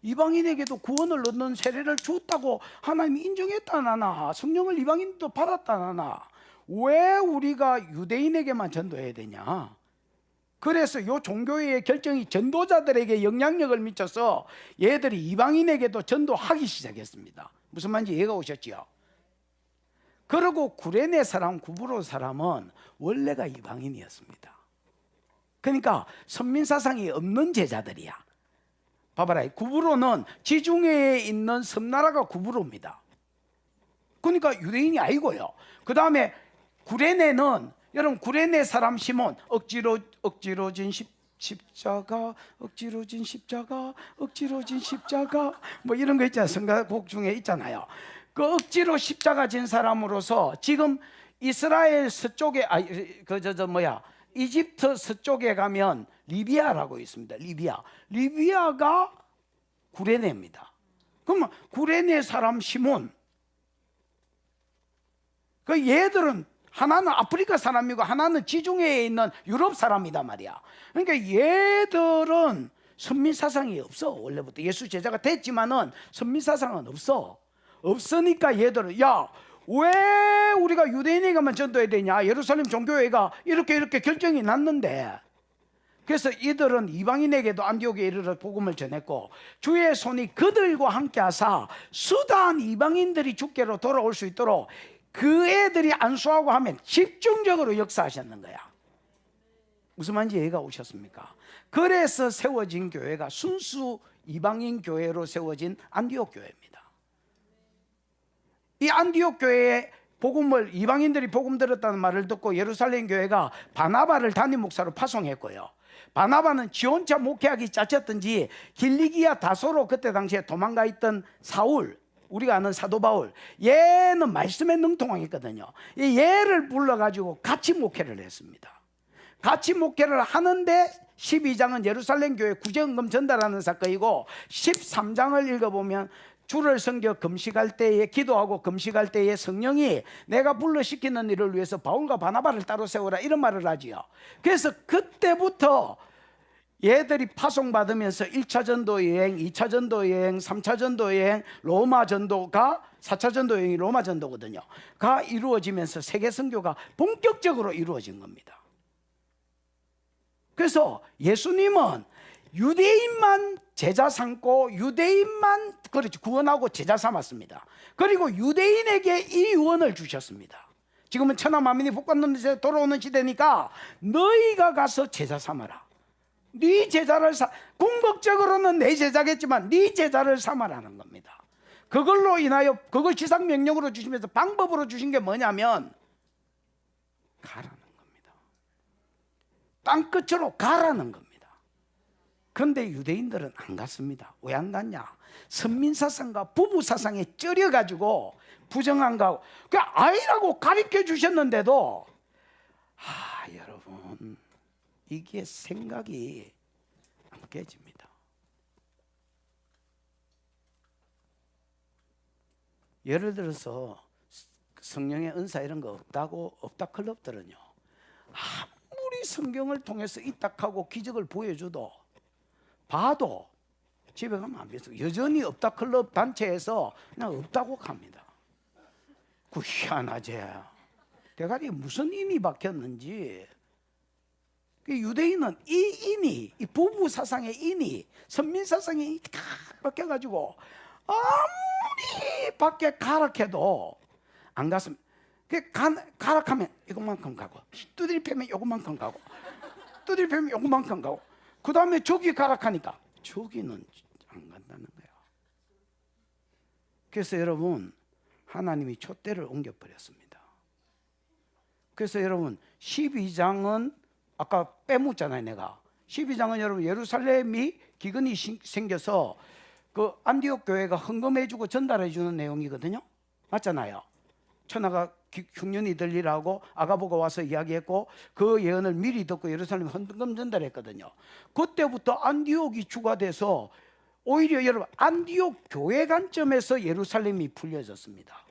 이방인에게도 구원을 얻는 세례를 주었다고 하나님이 인정했다 나나, 성령을 이방인도 받았다 나나, 왜 우리가 유대인에게만 전도해야 되냐? 그래서 요 종교회의 결정이 전도자들에게 영향력을 미쳐서 얘들이 이방인에게도 전도하기 시작했습니다. 무슨 말인지 이해가 오셨지요? 그리고 구레네 사람, 구브로 사람은 원래가 이방인이었습니다. 그러니까 선민사상이 없는 제자들이야. 봐봐라, 구브로는 지중해에 있는 섬나라가 구브로입니다. 그러니까 유대인이 아니고요. 그 다음에 구레네는, 여러분 구레네 사람 시몬, 억지로 진 십자가, 억지로 진 십자가, 억지로 진 십자가, 뭐 이런 거 있잖아요. 성가곡 중에 있잖아요. 그 억지로 십자가 진 사람으로서 지금 이스라엘 서쪽에 이집트 서쪽에 가면 리비아라고 있습니다. 리비아가 구레네입니다. 그러면 구레네 사람 시몬, 그 얘들은 하나는 아프리카 사람이고 하나는 지중해에 있는 유럽 사람이단 말이야. 그러니까 얘들은 선민사상이 없어. 원래부터 예수 제자가 됐지만은 선민사상은 없으니까 얘들은 왜 우리가 유대인에게만 전도해야 되냐? 예루살렘 종교회가 이렇게 결정이 났는데. 그래서 이들은 이방인에게도 안디옥에 이르러 복음을 전했고, 주의 손이 그들과 함께 하사 수단 이방인들이 주께로 돌아올 수 있도록 그 애들이 안수하고 하면 집중적으로 역사하셨는 거야. 무슨 말인지 이해가 오셨습니까? 그래서 세워진 교회가 순수 이방인 교회로 세워진 안디옥 교회입니다. 이 안디옥 교회에 복음을, 이방인들이 복음 들었다는 말을 듣고 예루살렘 교회가 바나바를 담임 목사로 파송했고요. 바나바는 지 혼자 목회하기 짜쳤던지 길리기아 다소로 그때 당시에 도망가 있던 사울, 우리가 아는 사도 바울, 얘는 말씀에 능통하겠거든요. 얘를 불러가지고 같이 목회를 했습니다. 같이 목회를 하는데 12장은 예루살렘 교회 구제헌금 전달하는 사건이고, 13장을 읽어보면 주를 섬겨 금식할 때에, 기도하고 금식할 때에 성령이 내가 불러시키는 일을 위해서 바울과 바나바를 따로 세우라 이런 말을 하지요. 그래서 그때부터 얘들이 파송받으면서 1차 전도 여행, 2차 전도 여행, 3차 전도 여행, 로마 전도가, 4차 전도 여행이 로마 전도거든요. 가 이루어지면서 세계 선교가 본격적으로 이루어진 겁니다. 그래서 예수님은 유대인만 제자 삼고 유대인만 구원하고 제자 삼았습니다. 그리고 유대인에게 이 유언을 주셨습니다. 지금은 천하 만민이 복받는 데 돌아오는 시대니까 너희가 가서 제자 삼아라. 네 제자를 궁극적으로는 내 제자겠지만 네 제자를 삼아라는 겁니다. 그걸로 인하여 그걸 지상명령으로 주시면서 방법으로 주신 게 뭐냐면 가라는 겁니다. 땅끝으로 가라는 겁니다. 그런데 유대인들은 안 갔습니다. 왜 안 갔냐? 선민사상과 부부사상에 쩔여가지고 부정한 거, 그 아이라고 가르쳐 주셨는데도 여러분, 이게 생각이 안 깨집니다. 예를 들어서 성령의 은사 이런 거 없다 클럽들은요, 아무리 아무리 성경을 통해서 이딱하고 기적을 보여줘도 봐도 집에 가면 안 믿어. 여전히 없다 클럽 단체에서 그냥 없다고 합니다. 그 희한하지. 대가리에 무슨 인이 박혔는지. 유대인은 이 인이, 이 부부 사상의 인이, 선민 사상이 박혀가지고 아무리 밖에 가락해도 안 갔으면, 가락하면 이것만큼 가고, 두드리 패면 이것만큼 가고, 두드리 패면 이것만큼 가고, 그 다음에 저기 가락하니까 저기는 안 간다는 거야. 그래서 여러분, 하나님이 촛대를 옮겨버렸습니다. 그래서 여러분, 12장은 아까 빼묻잖아요, 내가. 12장은 여러분, 예루살렘이 기근이 생겨서 그 안디옥 교회가 헌금해주고 전달해주는 내용이거든요. 맞잖아요. 천하가 흉년이 들리라고 아가보가 와서 이야기했고, 그 예언을 미리 듣고 예루살렘에 헌금 전달했거든요. 그때부터 안디옥이 추가돼서 오히려 여러분, 안디옥 교회 관점에서 예루살렘이 풀려졌습니다.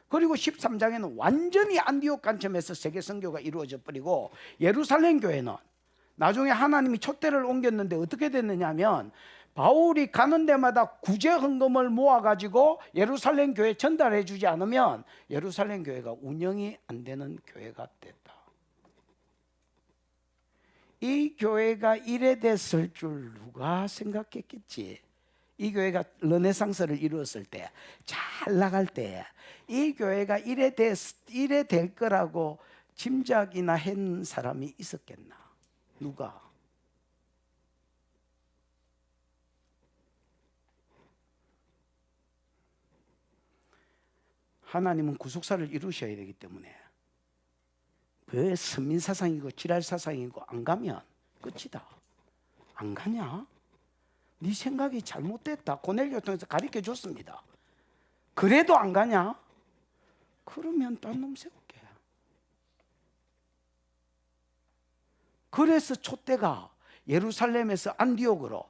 그리고 13장에는 완전히 안디옥 관점에서 세계 선교가 이루어져 버리고, 예루살렘 교회는 나중에 하나님이 촛대를 옮겼는데 어떻게 됐느냐면, 바울이 가는 데마다 구제 헌금을 모아가지고 예루살렘 교회에 전달해 주지 않으면 예루살렘 교회가 운영이 안 되는 교회가 됐다. 이 교회가 이래 됐을 줄 누가 생각했겠지. 이 교회가 르네상스를 이루었을 때, 잘 나갈 때 이 교회가 이래 될 거라고 짐작이나 한 사람이 있었겠나? 누가? 하나님은 구속사를 이루셔야 되기 때문에 왜 선민사상이고 지랄사상이고 안 가면 끝이다. 안 가냐? 네 생각이 잘못됐다. 고넬료 통해서 가르쳐 줬습니다. 그래도 안 가냐? 그러면 딴 놈 세울게. 그래서 촛대가 예루살렘에서 안디옥으로,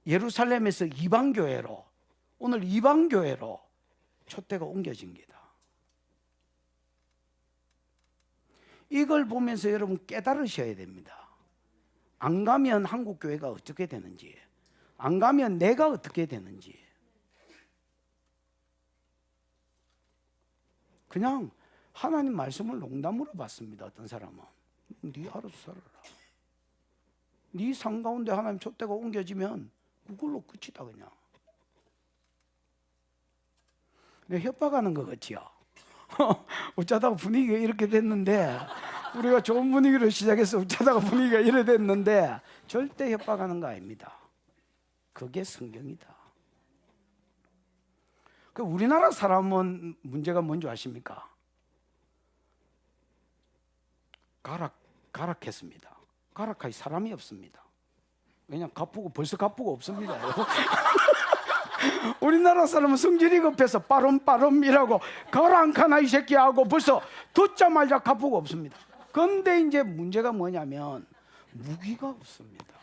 예루살렘에서 이방교회로, 오늘 이방교회로 촛대가 옮겨진 게다. 이걸 보면서 여러분 깨달으셔야 됩니다. 안 가면 한국교회가 어떻게 되는지, 안 가면 내가 어떻게 되는지. 그냥 하나님 말씀을 농담으로 받습니다. 어떤 사람은 네 알아서 살아라. 네 삶 가운데 하나님 촛대가 옮겨지면 그걸로 끝이다. 그냥 내 협박하는 거 같지요. 어쩌다가 분위기가 이렇게 됐는데, 우리가 좋은 분위기로 시작해서 어쩌다가 분위기가 이래 됐는데, 절대 협박하는 거 아닙니다. 그게 성경이다. 그 우리나라 사람은 문제가 뭔지 아십니까? 가락했습니다. 가락할 사람이 없습니다. 왜냐면 벌써 갚고 없습니다. 우리나라 사람은 성질이 급해서 빠름빠름이라고 가라앉카나 이 새끼 하고 벌써 듣자마자 갚고 없습니다. 그런데 이제 문제가 뭐냐면 무기가 없습니다.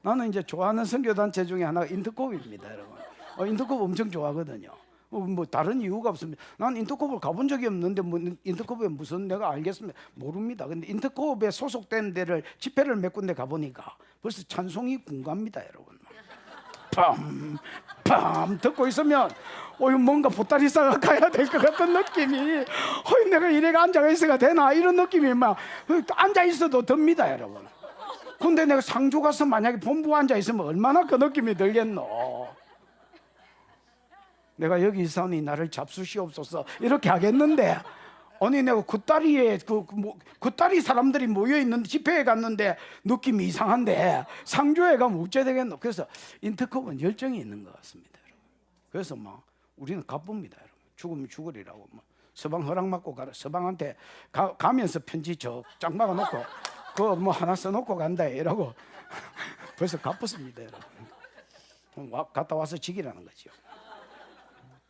나는 이제 좋아하는 선교단체 중에 하나가 인터콥입니다, 여러분. 인터콥 엄청 좋아하거든요. 뭐 다른 이유가 없습니다. 난 인터콥을 가본 적이 없는데 뭐 인터콥에 무슨 내가 알겠습니다. 모릅니다. 근데 인터콥에 소속된 데를 집회를 몇 군데 가보니까 벌써 찬송이 군갑니다, 여러분. 빰빰 듣고 있으면 뭔가 보따리싸가 가야 될 것 같은 느낌이, 내가 이래가 앉아 있어가 되나 이런 느낌이 막 앉아 있어도 듭니다, 여러분. 근데 내가 상주 가서 만약에 본부 앉아 있으면 얼마나 그 느낌이 들겠노. 내가 여기 있사오니 나를 잡수시옵소서 이렇게 하겠는데, 아니 내가 굿다리에 굿다리 사람들이 모여 있는 집회에 갔는데 느낌이 이상한데 상주에 가면 어째 되겠노. 그래서 인터컵은 열정이 있는 것 같습니다, 여러분. 그래서 막 우리는 가쁩니다, 여러분. 죽으면 죽으리라고 서방 허락 받고 가라. 서방한테 가면서 편지 쫙 막아놓고 그거 뭐 하나 써놓고 간다 이러고 벌써 갚았습니다, 여러분. 갔다 와서 지기라는 거죠.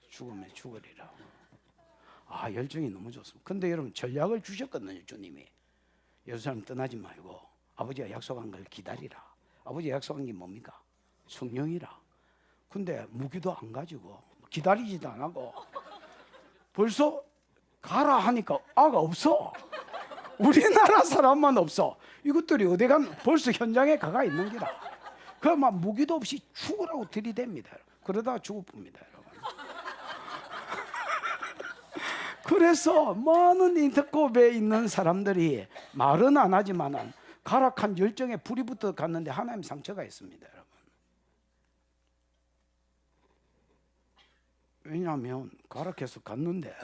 죽으면 죽으리라고. 열정이 너무 좋습니다. 근데 여러분 전략을 주셨거든요, 주님이. 예루살렘 떠나지 말고 아버지가 약속한 걸 기다리라. 아버지가 약속한 게 뭡니까? 성령이라. 근데 무기도 안 가지고 기다리지도 안 하고 벌써 가라 하니까 아가 없어. 우리나라 사람만 없어. 이것들이 어디 가면 벌써 현장에 가가 있는 기라. 그막 무기도 없이 죽으라고 들이댑니다. 그러다가 죽어봅니다, 여러분. 그래서 많은 인터컵에 있는 사람들이 말은 안 하지만 가락한 열정에 불이 붙어 갔는데 하나님 상처가 있습니다, 여러분. 왜냐하면 가락해서 갔는데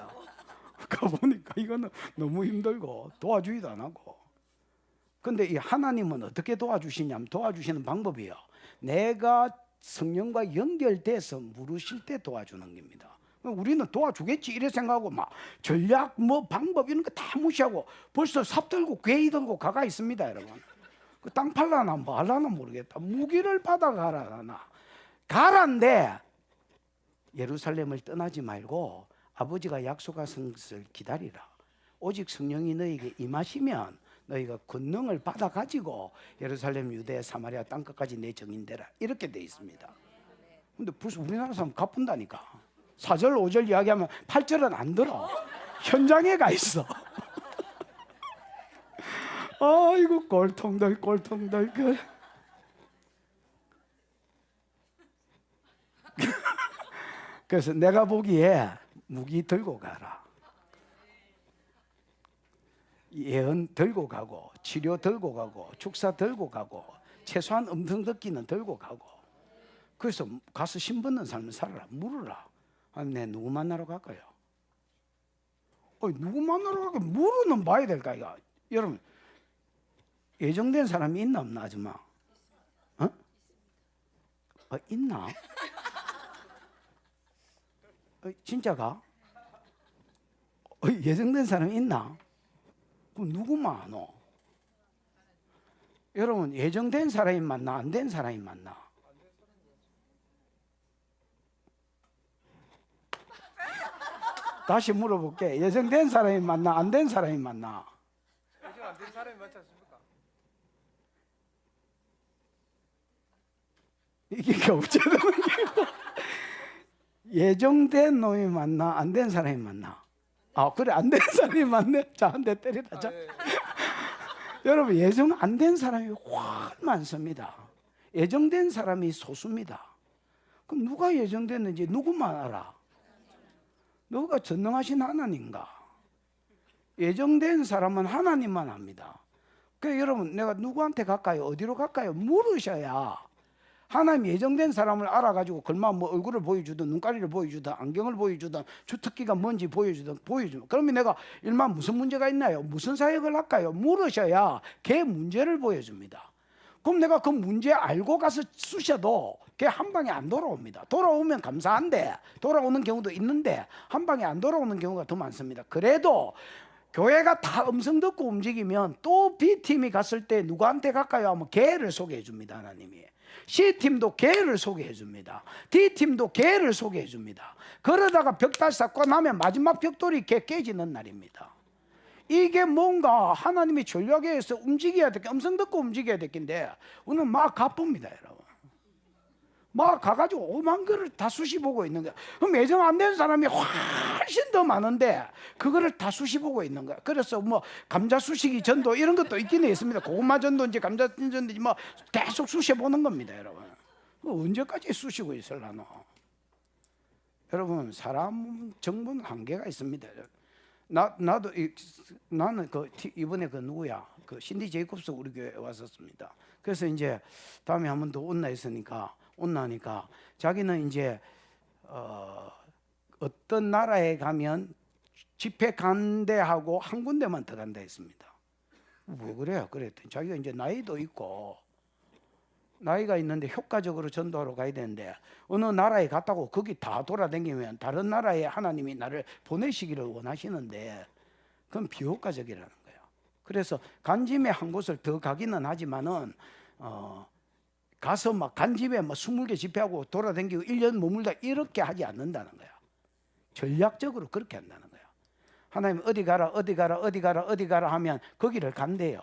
가보니까 이거는 너무 힘들고 도와주기도 안 하고. 근데 이 하나님은 어떻게 도와주시냐면, 도와주시는 방법이요, 내가 성령과 연결돼서 물으실 때 도와주는 겁니다. 우리는 도와주겠지 이래 생각하고 막 전략 뭐 방법 이런 거 다 무시하고 벌써 삽 들고 궤이 들고 가가 있습니다, 여러분. 그 땅 팔라나 뭐 할라나 모르겠다. 무기를 받아가라 하나. 가란데 예루살렘을 떠나지 말고 아버지가 약속하신 것을 기다리라. 오직 성령이 너에게 임하시면 너희가 권능을 받아 가지고 예루살렘, 유대, 사마리아 땅끝까지 내 정인되라. 이렇게 돼 있습니다. 근데 벌써 우리나라 사람 가뿐다니까. 4절 5절 이야기하면 8절은 안 들어. 현장에 가 있어. 아이고 꼴통들 꼴통들. 그래서 내가 보기에 무기 들고 가라. 예언 들고 가고, 치료 들고 가고, 축사 들고 가고, 최소한 음성 듣기는 들고 가고. 그래서 가서 신받는 삶을 살아라. 물으라. 아니, 내 누구 만나러 갈까요? 누구 만나러 갈까요? 물어는 봐야 될까 이거. 여러분, 예정된 사람이 있나 없나, 아줌마? 있나? 진짜가? 예정된 사람이 있나? 그럼 누구 많어? 여러분, 예정된 사람이 맞나 안 된 사람이 맞나? 다시 물어볼게. 예정된 사람이 맞나 안 된 사람이 맞나? 예정 안 된 사람이 맞지 않습니까? 이게 어쩌는 거고? 예정된 놈이 맞나 안 된 사람이 맞나? 그래, 안 된 사람이 맞네. 자, 한 대 때리다. 자. 예. 여러분, 예정 안 된 사람이 훨 많습니다. 예정된 사람이 소수입니다. 그럼 누가 예정됐는지 누구만 알아? 누가 전능하신 하나님인가? 예정된 사람은 하나님만 압니다. 그래서 여러분, 내가 누구한테 갈까요? 어디로 갈까요? 물으셔야 하나님 예정된 사람을 알아가지고 글마 뭐 얼굴을 보여주든 눈가리를 보여주든 안경을 보여주든 주특기가 뭔지 보여주든 그러면 내가 일만 무슨 문제가 있나요? 무슨 사역을 할까요? 물으셔야 걔 문제를 보여줍니다. 그럼 내가 그 문제 알고 가서 쑤셔도 걔 한 방에 안 돌아옵니다. 돌아오면 감사한데 돌아오는 경우도 있는데 한 방에 안 돌아오는 경우가 더 많습니다. 그래도 교회가 다 음성 듣고 움직이면 또 B팀이 갔을 때 누구한테 갈까요? 하면 걔를 소개해 줍니다, 하나님이. C팀도 걔를 소개해 줍니다. D팀도 걔를 소개해 줍니다. 그러다가 벽돌 쌓고 나면 마지막 벽돌이 걔 깨지는 날입니다. 이게 뭔가 하나님이 전략에 의해서 움직여야 될 게, 음성 듣고 움직여야 될 건데 오늘 막 가쁩니다, 여러분. 막 가가지고 5만 그릇 다 수시 보고 있는 거야. 그럼 예정 안 된 사람이 훨씬 더 많은데 그거를 다 수시 보고 있는 거야. 그래서 뭐 감자 수시기 전도 이런 것도 있긴 있습니다. 고구마 전도인지 감자 전도인지 뭐 계속 수시 보는 겁니다, 여러분. 언제까지 수시고 있을라노? 여러분, 사람 정보는 한계가 있습니다. 나는 이번에 누구야? 신디 제이콥스 우리 교회 왔었습니다. 그래서 이제 다음에 한 번 더 온나 했으니까 온나니까 자기는 이제 어떤 나라에 가면 집회 간대하고 한 군데만 더 간다 했습니다. 왜 그래요? 그랬더니 자기가 이제 나이도 있고 나이가 있는데 효과적으로 전도하러 가야 되는데 어느 나라에 갔다고 거기 다 돌아다니면 다른 나라에 하나님이 나를 보내시기를 원하시는데 그건 비효과적이라는 거예요. 그래서 간짐에 한 곳을 더 가기는 하지만은 가서 막 간집에 막 20개 집회하고 돌아다니고 1년 머물다 이렇게 하지 않는다는 거야. 전략적으로 그렇게 한다는 거야. 하나님 어디 가라 어디 가라 어디 가라 어디 가라 하면 거기를 간대요.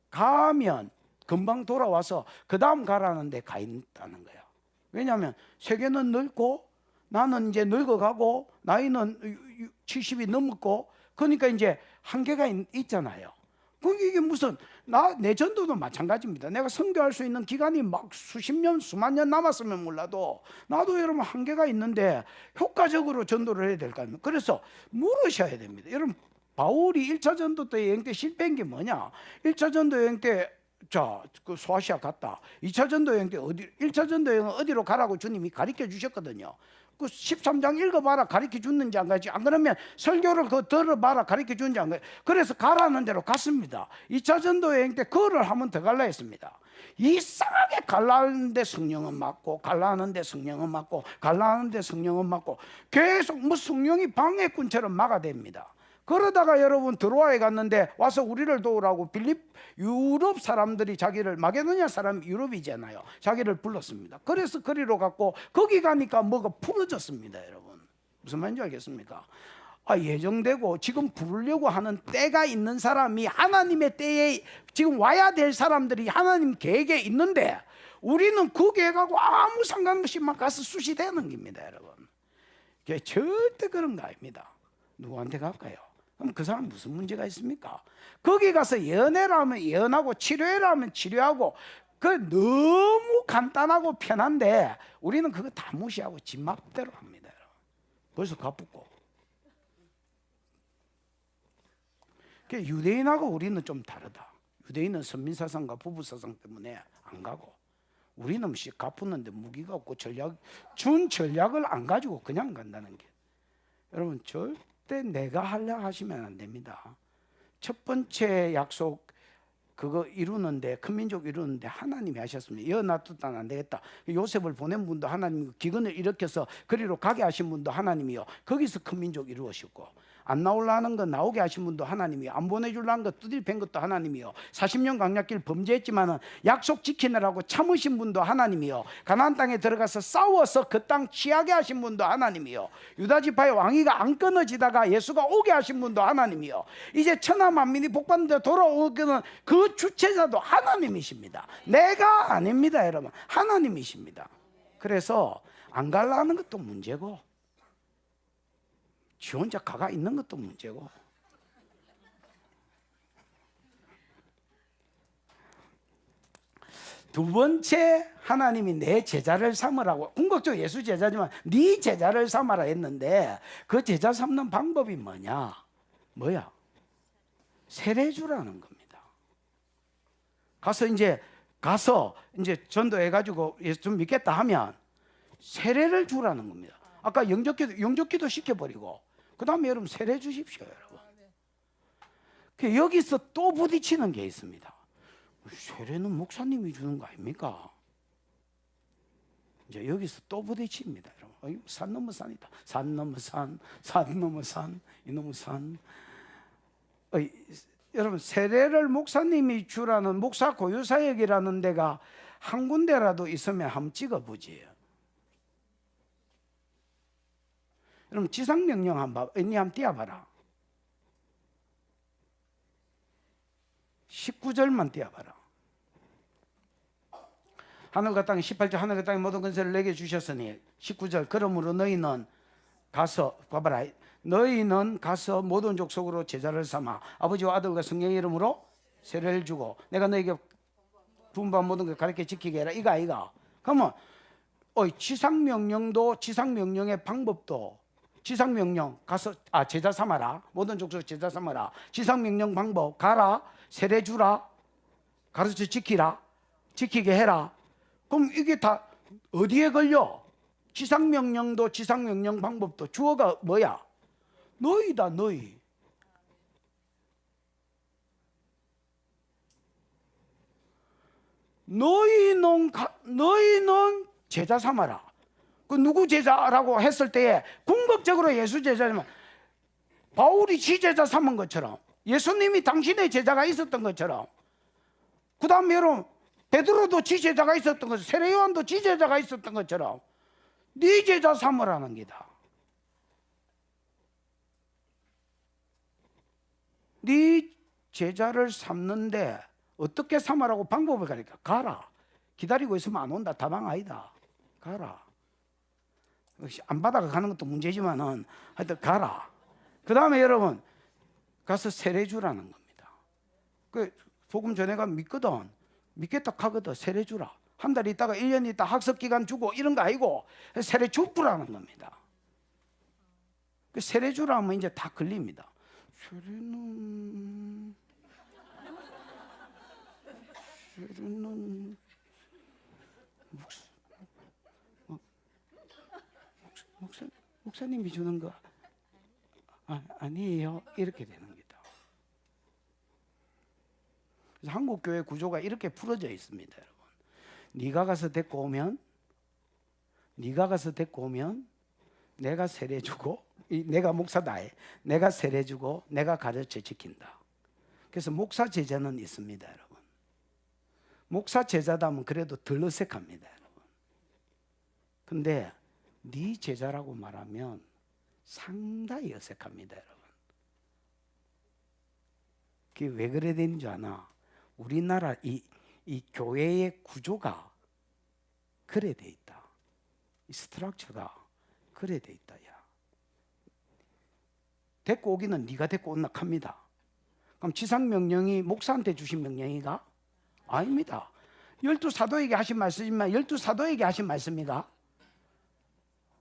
가면 금방 돌아와서 그 다음 가라는 데 가 있다는 거야. 왜냐하면 세계는 넓고 나는 이제 늙어가고 나이는 70이 넘었고 그러니까 이제 한계가 있잖아요. 그게 이게 무슨 내 전도도 마찬가지입니다. 내가 선교할 수 있는 기간이 막 수십 년, 수만 년 남았으면 몰라도 나도 여러분 한계가 있는데 효과적으로 전도를 해야 될 거 아닙니까? 그래서 물으셔야 됩니다. 여러분 바울이 1차 전도 때 여행 때 실패한 게 뭐냐? 1차 전도 여행 때 그 소아시아 갔다. 2차 전도 여행 때 1차 전도 여행은 어디로 가라고 주님이 가르쳐 주셨거든요. 그 13장 읽어봐라 가르쳐 줬는지 안 가지. 안 그러면 설교를 들어봐라 가르쳐 줬는지 안 가지. 그래서 가라는 대로 갔습니다. 2차 전도 여행 때 그거를 한번 더 갈라 했습니다. 이상하게 갈라하는데 성령은 맞고 갈라하는데 성령은 맞고 갈라하는데 성령은 맞고 계속 뭐 성령이 방해꾼처럼 막아댑니다. 그러다가 여러분 드로아에 갔는데 와서 우리를 도우라고 유럽 사람들이 자기를, 마게도냐 사람이 유럽이잖아요, 자기를 불렀습니다. 그래서 거리로 갔고 거기 가니까 뭐가 풀어졌습니다. 여러분 무슨 말인지 알겠습니까? 예정되고 지금 부르려고 하는 때가 있는 사람이 하나님의 때에 지금 와야 될 사람들이 하나님 계획에 있는데 우리는 그 계획하고 아무 상관없이 막 가서 수시되는 겁니다. 여러분 절대 그런 거 아닙니다. 누구한테 갈까요? 그럼 그 사람 무슨 문제가 있습니까? 거기 가서 예언해라 하면 예언하고 치료해라 하면 치료하고 그 너무 간단하고 편한데 우리는 그거 다 무시하고 지 맘대로 합니다. 벌써 가쁘고. 유대인하고 우리는 좀 다르다. 유대인은 선민사상과 부부사상 때문에 안 가고 우리는 갚았는데 무기가 없고 전략을 안 가지고 그냥 간다는 게, 여러분 절대 내가 하려 하시면 안 됩니다. 첫 번째 약속 그거 이루는데, 큰 민족 이루는데 하나님이 하셨습니다. 여 놔두다는 안 되겠다. 요셉을 보낸 분도 하나님, 기근을 일으켜서 그리로 가게 하신 분도 하나님이요, 거기서 큰 민족 이루었고, 안 나오려는 거 나오게 하신 분도 하나님이요, 안 보내주려는 거 두들 팬 것도 하나님이요, 40년 광야길 범죄했지만은 약속 지키느라고 참으신 분도 하나님이요, 가나안 땅에 들어가서 싸워서 그 땅 취하게 하신 분도 하나님이요, 유다 지파의 왕위가 안 끊어지다가 예수가 오게 하신 분도 하나님이요, 이제 천하 만민이 복받는 데 돌아오기는 그 주체자도 하나님이십니다. 내가 아닙니다. 여러분 하나님이십니다. 그래서 안 가려는 것도 문제고 지 혼자 가가 있는 것도 문제고, 두 번째 하나님이 내 제자를 삼으라고, 궁극적으로 예수 제자지만 네 제자를 삼아라 했는데 그 제자 삼는 방법이 뭐냐? 세례 주라는 겁니다. 가서 이제 전도해 가지고 예수 좀 믿겠다 하면 세례를 주라는 겁니다. 아까 영접기도 시켜버리고 그 다음에 여러분 세례 주십시오. 여러분 여기서 또 부딪히는 게 있습니다. 세례는 목사님이 주는 거 아닙니까? 이제 여기서 또 부딪힙니다. 여러분 산 넘어 산이다. 산 넘어 산, 산 넘어 산, 이놈의 산. 여러분 세례를 목사님이 주라는 목사 고유사역이라는 데가 한 군데라도 있으면 한번 찍어보지. 여러분 지상명령 한번 띄워봐라. 19절만 띄워봐라. 하늘과 땅, 18절 하늘과 땅의 모든 권세를 내게 주셨으니 19절 그러므로 너희는 가서 봐봐라. 너희는 가서 모든 족속으로 제자를 삼아 아버지와 아들과 성령의 이름으로 세례를 주고 내가 너희에게 분부한 모든 걸 가르쳐 지키게 해라. 이거 그러면 지상명령도 지상명령의 방법도 지상명령 가서 제자 삼아라. 모든 족속 제자 삼아라. 지상명령 방법 가라. 세례 주라. 가르쳐 지키라. 지키게 해라. 그럼 이게 다 어디에 걸려? 지상명령도 지상명령 방법도 주어가 뭐야? 너희다. 너희. 너희는 제자 삼아라. 그 누구 제자라고 했을 때에 궁극적으로 예수 제자지만 바울이 지 제자 삼은 것처럼 예수님이 당신의 제자가 있었던 것처럼, 그 다음에 여러분 베드로도 지 제자가 있었던 것처럼, 세례요한도 지 제자가 있었던 것처럼 네 제자 삼으라는 기다. 네 제자를 삼는데 어떻게 삼으라고 방법을 가르쳐. 가라. 기다리고 있으면 안 온다. 다방 아니다. 가라. 안 받아가 가는 것도 문제지만은 하여튼 가라. 그 다음에 여러분 가서 세례 주라는 겁니다. 그 복음 전해가 믿거든. 믿겠다 하거든. 세례 주라. 한 달 있다가 1년 있다 학습 기간 주고 이런 거 아니고 세례 주라는 겁니다. 그 세례 주라 하면 이제 다 걸립니다. 세례는 목사님이 주는 거 아니에요. 이렇게 되는 겁니다. 그래서 한국 교회 구조가 이렇게 풀어져 있습니다, 여러분. 네가 가서 데리고 오면 내가 세례 주고 내가 목사다. 내가 세례 주고 내가 가르쳐 지킨다. 그래서 목사 제자는 있습니다, 여러분. 목사 제자다면 그래도 덜 어색합니다, 여러분. 근데 네 제자라고 말하면 상당히 어색합니다, 여러분. 그게 왜 그래 되는 줄 아나? 우리나라 이 교회의 구조가 그래 돼 있다. 이 스트럭처가 그래 돼 있다. 야, 데리고 오기는 네가 데리고 온나 합니다. 그럼 지상 명령이 목사한테 주신 명령이가 아닙니다. 12사도에게 하신 말씀이지만 12사도에게 하신 말씀이가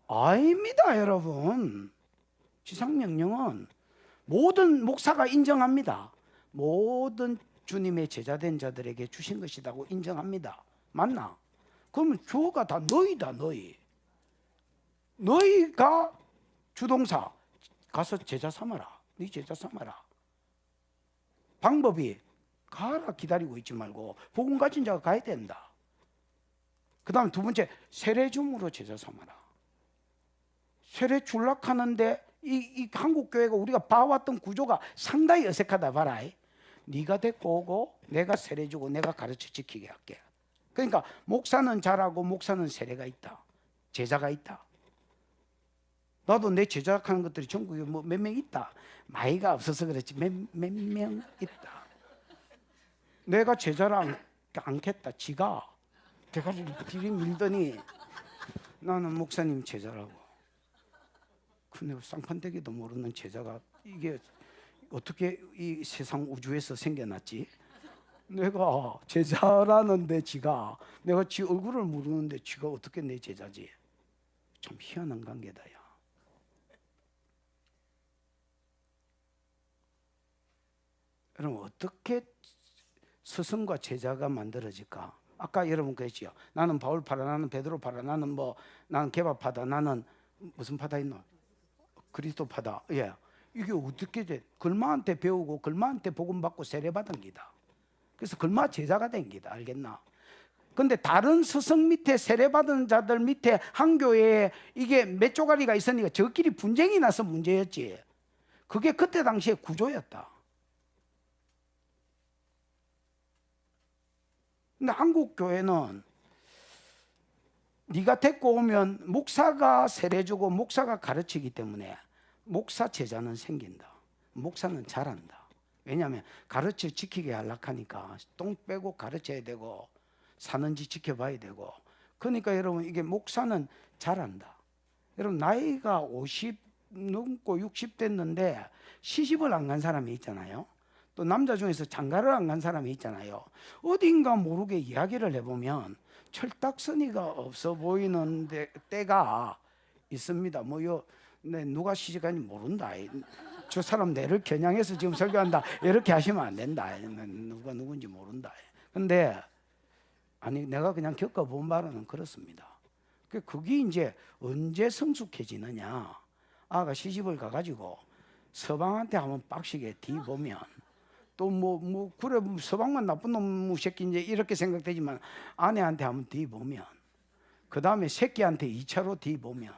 아닙니다, 여러분. 지상 명령은 모든 목사가 인정합니다. 모든 주님의 제자된 자들에게 주신 것이라고 인정합니다. 맞나? 그러면 주어가 다 너희다, 너희. 너희가 주동사 가서 제자 삼아라. 네 제자 삼아라. 방법이 가라 기다리고 있지 말고 복음 가진 자가 가야 된다. 그 다음 두 번째, 세례 줌으로 제자 삼아라. 세례 줄락하는데 이 한국 교회가 우리가 봐왔던 구조가 상당히 어색하다 봐라. 네가 데리고 오고 내가 세례 주고 내가 가르쳐 지키게 할게. 그러니까 목사는 잘하고 목사는 세례가 있다. 제자가 있다. 나도 내 제작하는 것들이 전국에 뭐 몇 명 있다. 마이가 없어서 그렇지 몇 명 있다. 내가 제자를 않겠다. 지가 대가리를 들이밀더니 나는 목사님 제자라고. 근데 쌍판대기도 모르는 제자가 이게 어떻게 이 세상 우주에서 생겨났지? 내가 제자라는데 지가 내가 지 얼굴을 모르는데 지가 어떻게 내 제자지? 참 희한한 관계다. 야. 여러분 어떻게 스승과 제자가 만들어질까? 아까 여러분 그랬지요. 나는 바울파다, 나는 베드로파다, 나는 개바파다, 나는 무슨 파다 있노? 그리스도파다. 예, 이게 어떻게 돼? 글마한테 배우고 글마한테 복음 받고 세례 받은 기다. 그래서 글마 제자가 된 기다. 알겠나? 근데 다른 스승 밑에 세례 받은 자들 밑에 한 교회에 이게 몇 조가리가 있으니까 저끼리 분쟁이 나서 문제였지. 그게 그때 당시의 구조였다. 근데 한국 교회는 네가 데리고 오면 목사가 세례 주고 목사가 가르치기 때문에 목사 제자는 생긴다. 목사는 잘한다. 왜냐하면 가르쳐 지키게 하려니까 똥 빼고 가르쳐야 되고 사는지 지켜봐야 되고. 그러니까 여러분 이게 목사는 잘한다. 여러분 나이가 50 넘고 60 됐는데 시집을 안 간 사람이 있잖아요. 또 남자 중에서 장가를 안 간 사람이 있잖아요. 어딘가 모르게 이야기를 해보면 철딱서니가 없어 보이는 때가 있습니다. 누가 시집간지 모른다. 저 사람 내를 겨냥해서 지금 설교한다. 이렇게 하시면 안 된다. 누가 누군지 모른다. 근데 아니 내가 그냥 겪어본 바로는 그렇습니다. 그게 이제 언제 성숙해지느냐? 아가 시집을 가가지고 서방한테 한번 빡시게 뒤보면 또 그래 서방만 나쁜 놈 새끼 이제 이렇게 생각되지만 아내한테 한번 뒤보면 그 다음에 새끼한테 2차로 뒤보면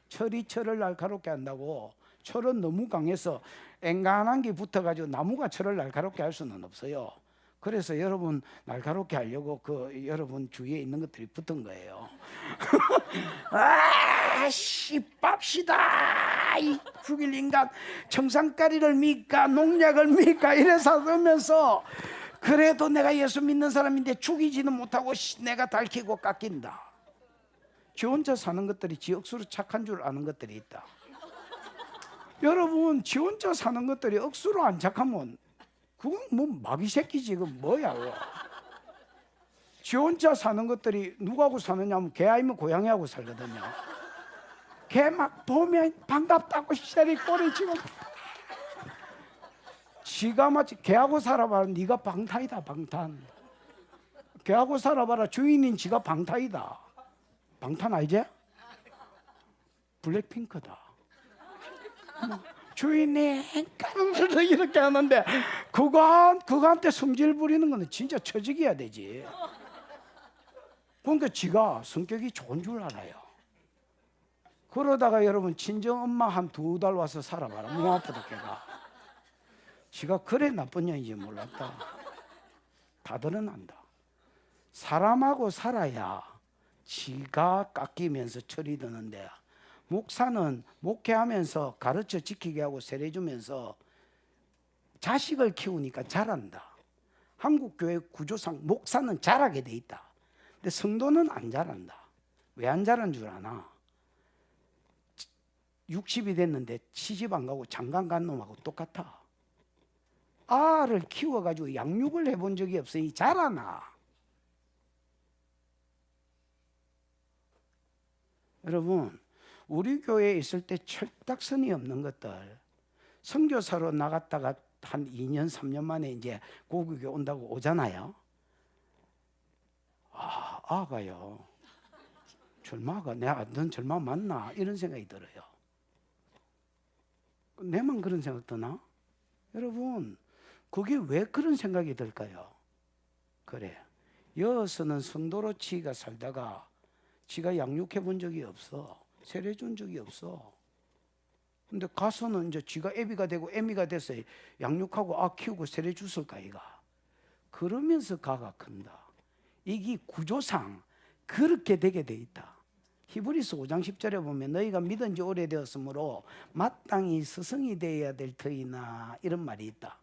철이 철을 날카롭게 한다고. 철은 너무 강해서 앵간한 게 붙어가지고 나무가 철을 날카롭게 할 수는 없어요. 그래서 여러분 날카롭게 하려고 여러분 주위에 있는 것들이 붙은 거예요. 아씨 빡시다 이 죽일 인간 청산가리를 믿까 농약을 믿까 이래서 하면서 그래도 내가 예수 믿는 사람인데 죽이지는 못하고 내가 달키고 깎인다. 지 혼자 사는 것들이 지 억수로 착한 줄 아는 것들이 있다. 여러분 지 혼자 사는 것들이 억수로 안 착하면 그건 뭐 마귀 새끼지. 그 뭐야 그거. 지 혼자 사는 것들이 누구하고 사느냐면 개 아니면 고양이하고 살거든요. 개 막 보면 반갑다고 시리 꼬리치고. 지가 마치 개하고 살아봐라. 네가 방탄이다 방탄. 개하고 살아봐라. 주인인 지가 방탄이다. 방탄 알지? 블랙핑크다. 주인이 이렇게 하는데 그거한테 성질 부리는 거는 진짜 처직이어야 되지. 그러니까 지가 성격이 좋은 줄 알아요. 그러다가 여러분 친정 엄마 한 2달 와서 살아봐라. 몸 아프다 걔가. 지가 그래 나쁜 년인지 몰랐다. 다 드러난다. 사람하고 살아야 지가 깎이면서 철이 드는데, 목사는 목회하면서 가르쳐 지키게 하고 세례주면서 자식을 키우니까 잘한다. 한국교회 구조상 목사는 잘하게 돼 있다. 근데 성도는 안 잘한다. 왜 안 잘한 줄 아나? 60이 됐는데 시집 안 가고 장가 간 놈하고 똑같아. 알을 키워가지고 양육을 해본 적이 없으니 잘하나? 여러분, 우리 교회에 있을 때 철딱선이 없는 것들, 선교사로 나갔다가 한 2년 3년 만에 이제 고국에 온다고 오잖아요. 아가요, 절마가 넌 절마 맞나? 이런 생각이 들어요. 내만 그런 생각 드나? 여러분, 그게 왜 그런 생각이 들까요? 그래, 여서는 성도로 지가 살다가 지가 양육해 본 적이 없어. 세례 준 적이 없어. 근데 가서는 이제 지가 애비가 되고 애미가 돼서 양육하고 키우고 세례 줬을까 이가. 그러면서 가가 큰다. 이게 구조상 그렇게 되게 돼 있다. 히브리서 5장 10절에 보면 너희가 믿은 지 오래되었으므로 마땅히 스승이 되어야 될 터이나 이런 말이 있다.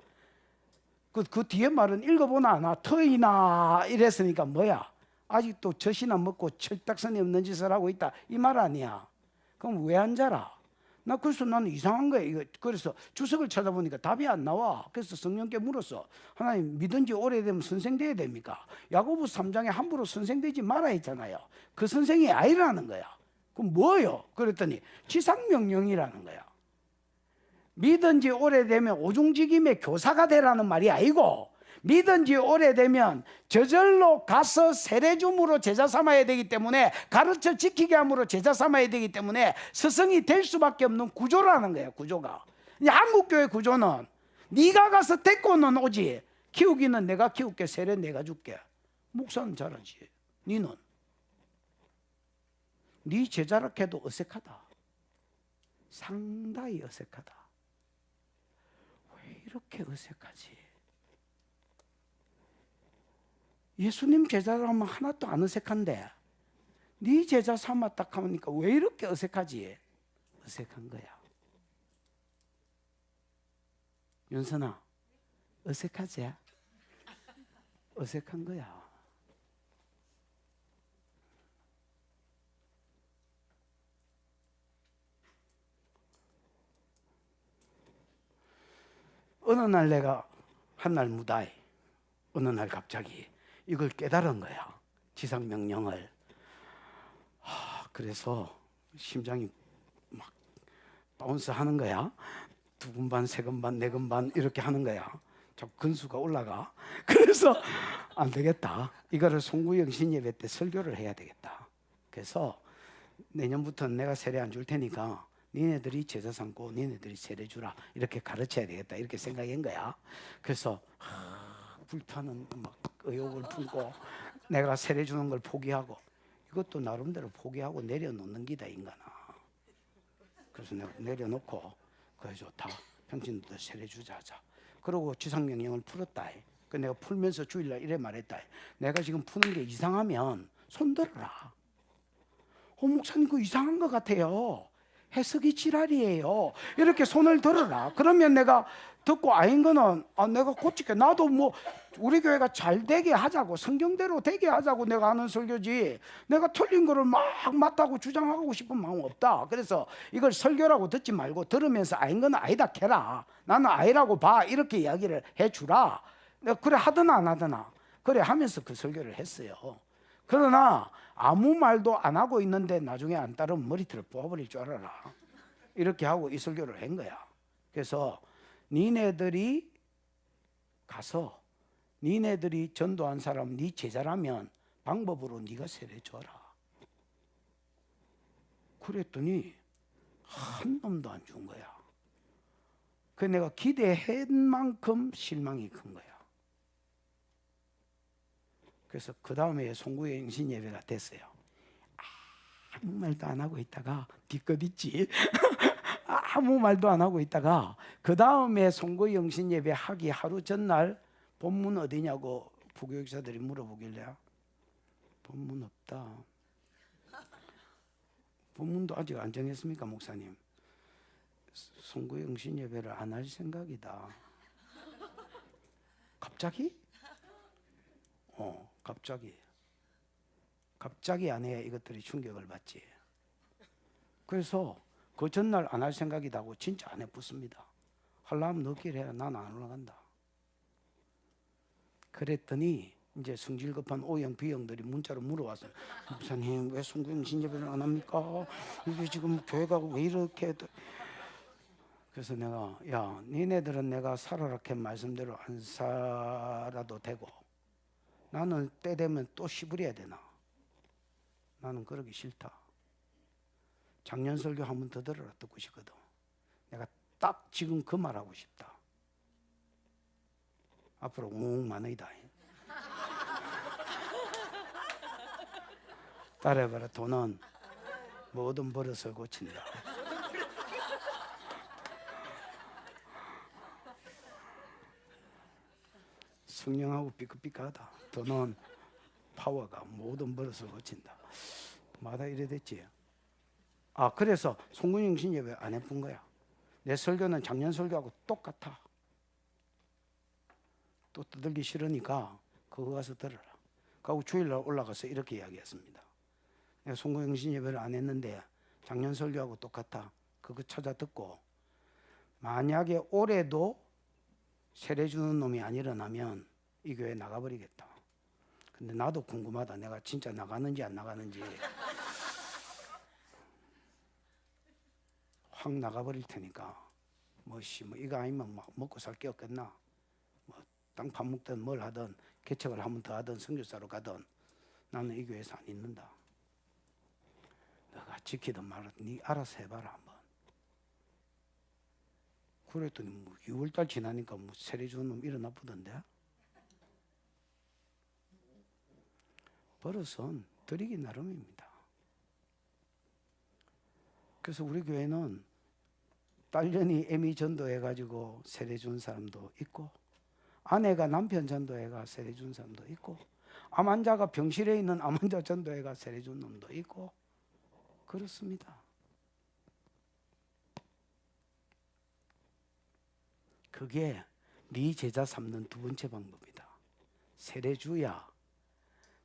그 뒤에 말은 읽어보나 나 터이나 이랬으니까 뭐야? 아직도 젖이나 먹고 철딱선이 없는 짓을 하고 있다 이 말 아니야. 그럼 왜 안 자라? 나 그래서 나는 이상한 거야. 이거 그래서 주석을 찾아보니까 답이 안 나와. 그래서 성령께 물었어. 하나님, 믿은 지 오래되면 선생 돼야 됩니까? 야고보 3장에 함부로 선생 되지 말아 했잖아요. 그 선생이 아니라는 거야. 그럼 뭐요? 그랬더니 지상명령이라는 거야. 믿은 지 오래되면 오중직임의 교사가 되라는 말이 아니고, 믿은 지 오래되면 저절로 가서 세례줌으로 제자 삼아야 되기 때문에, 가르쳐 지키게 함으로 제자 삼아야 되기 때문에 스승이 될 수밖에 없는 구조라는 거예요. 구조가. 한국교회 구조는 네가 가서 데리고는 오지, 키우기는 내가 키울게, 세례 내가 줄게. 목사는 잘하지. 니는 네 제자라 해도 어색하다. 상당히 어색하다. 왜 이렇게 어색하지? 예수님 제자라면 하나도 안 어색한데 네 제자 삼았다 하니까 왜 이렇게 어색하지? 어색한 거야. 윤선아, 어색하지? 어색한 거야. 어느 날 내가 한날 무다이, 어느 날 갑자기 이걸 깨달은 거야. 지상명령을. 그래서 심장이 막 바운스 하는 거야. 두근반, 세근반, 네근반 이렇게 하는 거야. 자꾸 근수가 올라가. 그래서 안 되겠다. 이거를 송구영신 예배 때 설교를 해야 되겠다. 그래서 내년부터는 내가 세례 안 줄 테니까 니네들이 제자 삼고 니네들이 세례 주라. 이렇게 가르쳐야 되겠다. 이렇게 생각한 거야. 그래서 불타는 막 의욕을 품고 내가 세례 주는 걸 포기하고, 이것도 나름대로 포기하고 내려놓는 기다 인간아. 그래서 내가 내려놓고 그래 좋다. 평신도들 세례 주자 하자. 그러고 지상명령을 풀었다. 그 내가 풀면서 주일날 이래 말했다. 내가 지금 푸는 게 이상하면 손 들어라. 목사님 그 이상한 것 같아요. 해석이 지랄이에요. 이렇게 손을 들어라. 그러면 내가 듣고 아닌 거는 내가 고칠게. 나도 뭐 우리 교회가 잘 되게 하자고, 성경대로 되게 하자고 내가 하는 설교지, 내가 틀린 거를 막 맞다고 주장하고 싶은 마음 없다. 그래서 이걸 설교라고 듣지 말고 들으면서 아닌 거는 아니다 캐라. 나는 아니라고 봐. 이렇게 이야기를 해주라. 내가 그래 하더나 안 하더나 그래 하면서 그 설교를 했어요. 그러나 아무 말도 안 하고 있는데 나중에 안 따르면 머리털을 뽑아버릴 줄 알아라. 이렇게 하고 이 설교를 한 거야. 그래서 니네들이 가서 니네들이 전도한 사람 네 제자라면 방법으로 네가 세례줘라. 그랬더니 한 놈도 안 준 거야. 그 내가 기대한 만큼 실망이 큰 거야. 그래서 그 다음에 송구의 영신 예배가 됐어요. 아무 말도 안 하고 있다가 뒤끝 있지. 아무 말도 안 하고 있다가 그 다음에 송구의 영신 예배 하기 하루 전날 본문 어디냐고 부교육자들이 물어보길래 본문 없다. 본문도 아직 안 정했습니까, 목사님? 송구의 영신 예배를 안 할 생각이다. 갑자기? 갑자기 안에 이것들이 충격을 받지. 그래서 그 전날 안 할 생각이다 하고 진짜 안 해붙습니다. 하려면 너끼리 해. 난 안 올라간다. 그랬더니 이제 성질 급한 O형 B형들이 문자로 물어와서 목사님 왜 송구영신 예배를 안 합니까? 이게 지금 교회가 왜 이렇게. 그래서 내가 야 니네들은 내가 살아라 캔 말씀대로 안 살아도 되고 나는 때 되면 또 시부려야 되나? 나는 그러기 싫다. 작년 설교 한 번 더 들어라. 듣고 싶거든. 내가 딱 지금 그 말하고 싶다. 앞으로 웅 많으이다. 따라해봐라. 돈은 모든 버릇을 고친다. 성령하고 삐끗삐끗하다. 돈은 파워가 모든 버릇을 고친다. 마다 이래 됐지. 그래서 송구영신 예배 안 해본 거야. 내 설교는 작년 설교하고 똑같아. 또 떠들기 싫으니까 그거 가서 들어라. 그리고 주일날 올라가서 이렇게 이야기했습니다. 내가 송구영신 예배를 안 했는데 작년 설교하고 똑같아. 그거 찾아 듣고 만약에 올해도 세례 주는 놈이 안 일어나면 이 교회 나가버리겠다. 근데 나도 궁금하다. 내가 진짜 나가는지 안 나가는지. 확 나가버릴 테니까 뭐 이거 아니면 먹고 살 게 없겠나. 땅 파먹든 뭘 하든 개척을 한 번 더 하든 선교사로 가든 나는 이 교회에서 안 있는다. 너가 지키든 말든 네 알아서 해봐라 한번. 그랬더니 6월달 지나니까 세례 주는 놈 일어나 보던데. 버릇은 드리기 나름입니다. 그래서 우리 교회는 딸년이 애미 전도해가지고 세례 준 사람도 있고 아내가 남편 전도해가 세례 준 사람도 있고 암 환자가 병실에 있는 암 환자 전도해가 세례 준 놈도 있고 그렇습니다. 그게 네 제자 삼는 두 번째 방법이다. 세례 주야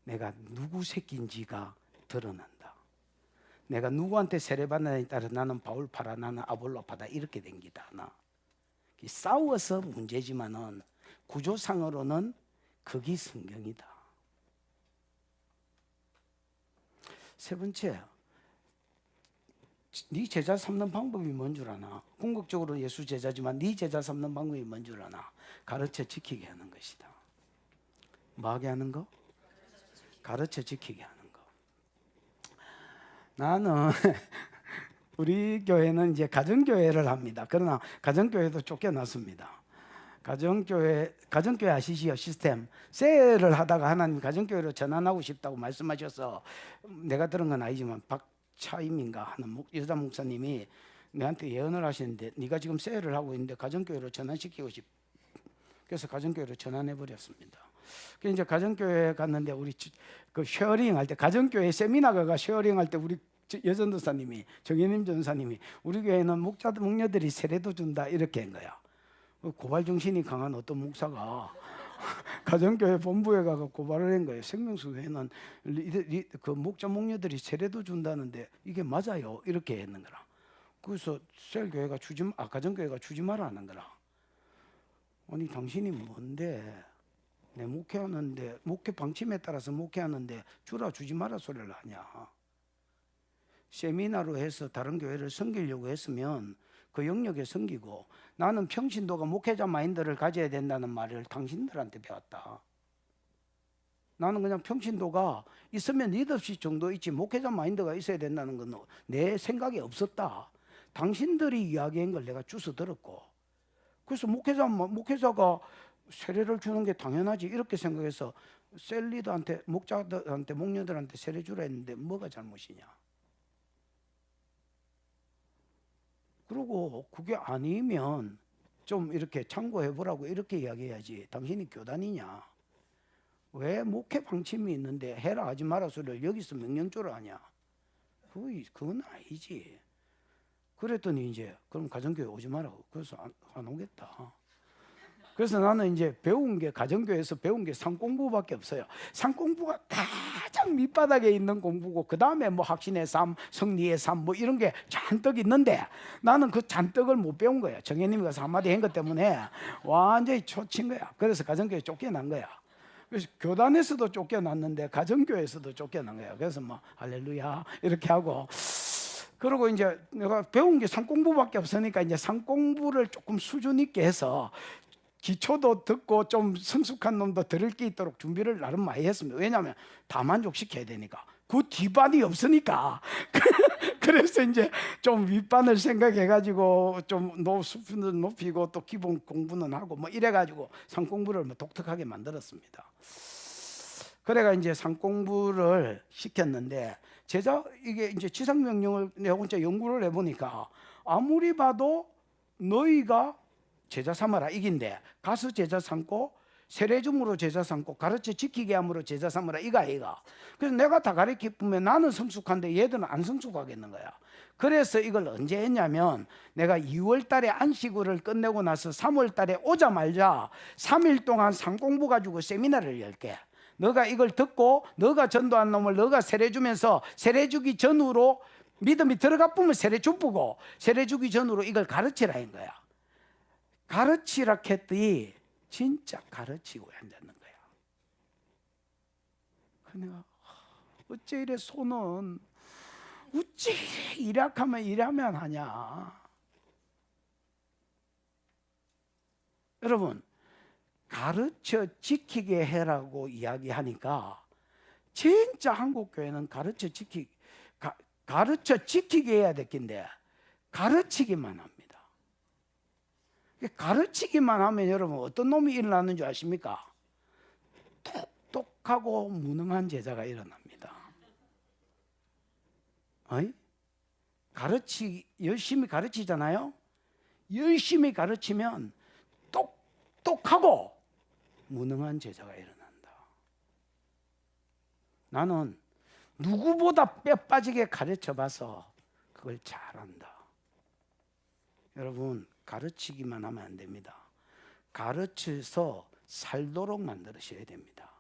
내가 누구 새끼인지가 드러난다. 내가 누구한테 세례받느냐에 따라 나는 바울파라 나는 아볼로파다 이렇게 된 기다. 싸워서 문제지만은 구조상으로는 그게 성경이다. 세 번째, 네 제자 삼는 방법이 뭔 줄 아나? 궁극적으로 예수 제자지만 네 제자 삼는 방법이 뭔 줄 아나? 가르쳐 지키게 하는 것이다. 뭐 하게 하는 거? 가르쳐 지키게 하는 거. 나는 우리 교회는 이제 가정교회를 합니다. 그러나 가정교회도 쫓겨났습니다. 가정교회 아시지요? 시스템. 셀을 하다가 하나님 가정교회로 전환하고 싶다고 말씀하셔서 내가 들은 건 아니지만 박차임인가 하는 여자 목사님이 내한테 예언을 하시는데 네가 지금 셀을 하고 있는데 가정교회로 전환시키고 싶. 그래서 가정교회로 전환해버렸습니다. 그래서 이제 가정교회 갔는데 우리 그 쉐어링 할 때 가정교회 세미나가 쉐어링 할 때 우리 여전도사님이 정현임 전사님이 우리 교회는 목녀들이 세례도 준다 이렇게 한 거야. 고발 정신이 강한 어떤 목사가 가정교회 본부에 가서 고발을 한 거예요. 생명수 교회는 그 목자 목녀들이 세례도 준다는데 이게 맞아요? 이렇게 했는 거라. 그래서 셀교회가 가정교회가 주지 마라 하는 거라. 아니 당신이 뭔데 내 목회하는데 목회 방침에 따라서 목회하는데 주라 주지 마라 소리를 하냐. 세미나로 해서 다른 교회를 섬기려고 했으면 그 영역에 섬기고, 나는 평신도가 목회자 마인드를 가져야 된다는 말을 당신들한테 배웠다. 나는 그냥 평신도가 있으면 리더십 정도 있지 목회자 마인드가 있어야 된다는 건 내 생각에 없었다. 당신들이 이야기한 걸 내가 주워 들었고, 그래서 목회자가 세례를 주는 게 당연하지 이렇게 생각해서 셀리더한테 목자들한테 목녀들한테 세례 주라 했는데 뭐가 잘못이냐. 그리고 그게 아니면 좀 이렇게 참고해 보라고 이렇게 이야기해야지. 당신이 교단이냐? 왜 목회 방침이 있는데 해라 하지 마라 소리를 여기서 명령조를 하냐? 그건 아니지. 그랬더니 이제 그럼 가정교회 오지 마라고. 그래서 안 오겠다. 그래서 나는 이제 배운 게 가정교회에서 배운 게 상공부밖에 없어요. 상공부가 가장 밑바닥에 있는 공부고 그 다음에 뭐 확신의 삶, 승리의 삶 뭐 이런 게 잔뜩 있는데 나는 그 잔뜩을 못 배운 거야. 정혜님이 가서 한마디 한 것 때문에 완전히 초친 거야. 그래서 가정교회 쫓겨난 거야. 그래서 교단에서도 쫓겨났는데 가정교회에서도 쫓겨난 거야. 그래서 뭐 할렐루야 이렇게 하고, 그리고 이제 내가 배운 게 상공부밖에 없으니까 이제 상공부를 조금 수준 있게 해서 기초도 듣고 좀 성숙한 놈도 들을 게 있도록 준비를 나름 많이 했습니다. 왜냐하면 다 만족시켜야 되니까. 그 뒷반이 없으니까. 그래서 이제 좀 윗반을 생각해가지고 좀 수준을 높이고 또 기본 공부는 하고 뭐 이래가지고 상공부를 뭐 독특하게 만들었습니다. 그래가 이제 상공부를 시켰는데 이게 이제 지상명령을 내가 혼자 연구를 해보니까 아무리 봐도 너희가 제자 삼아라 이긴데 가서 제자 삼고 세례 줌으로 제자 삼고 가르쳐 지키게 함으로 제자 삼으라 이가. 그래서 내가 다 가르치면 나는 성숙한데 얘들은 안 성숙하겠는 거야. 그래서 이걸 언제 했냐면 내가 2월 달에 안식일을 끝내고 나서 3월 달에 오자마자 3일 동안 상공부 가지고 세미나를 열게. 너가 이걸 듣고 너가 전도한 놈을 너가 세례 주면서 세례 주기 전으로 믿음이 들어가 보면 세례 주고 세례 주기 전으로 이걸 가르치라 한 거야. 가르치라 했더니 진짜 가르치고 앉았는 거야. 내가 어째 이래 손은 어째 이래하면 하냐. 여러분 가르쳐 지키게 해라고 이야기하니까 진짜 한국교회는 가르쳐 지키게 해야 될 텐데 가르치기만 합니다. 가르치기만 하면 여러분 어떤 놈이 일어나는 줄 아십니까? 똑똑하고 무능한 제자가 일어납니다. 열심히 가르치잖아요. 열심히 가르치면 똑똑하고 무능한 제자가 일어난다. 나는 누구보다 뼈 빠지게 가르쳐봐서 그걸 잘한다. 여러분 가르치기만 하면 안 됩니다. 가르쳐서 살도록 만들으셔야 됩니다.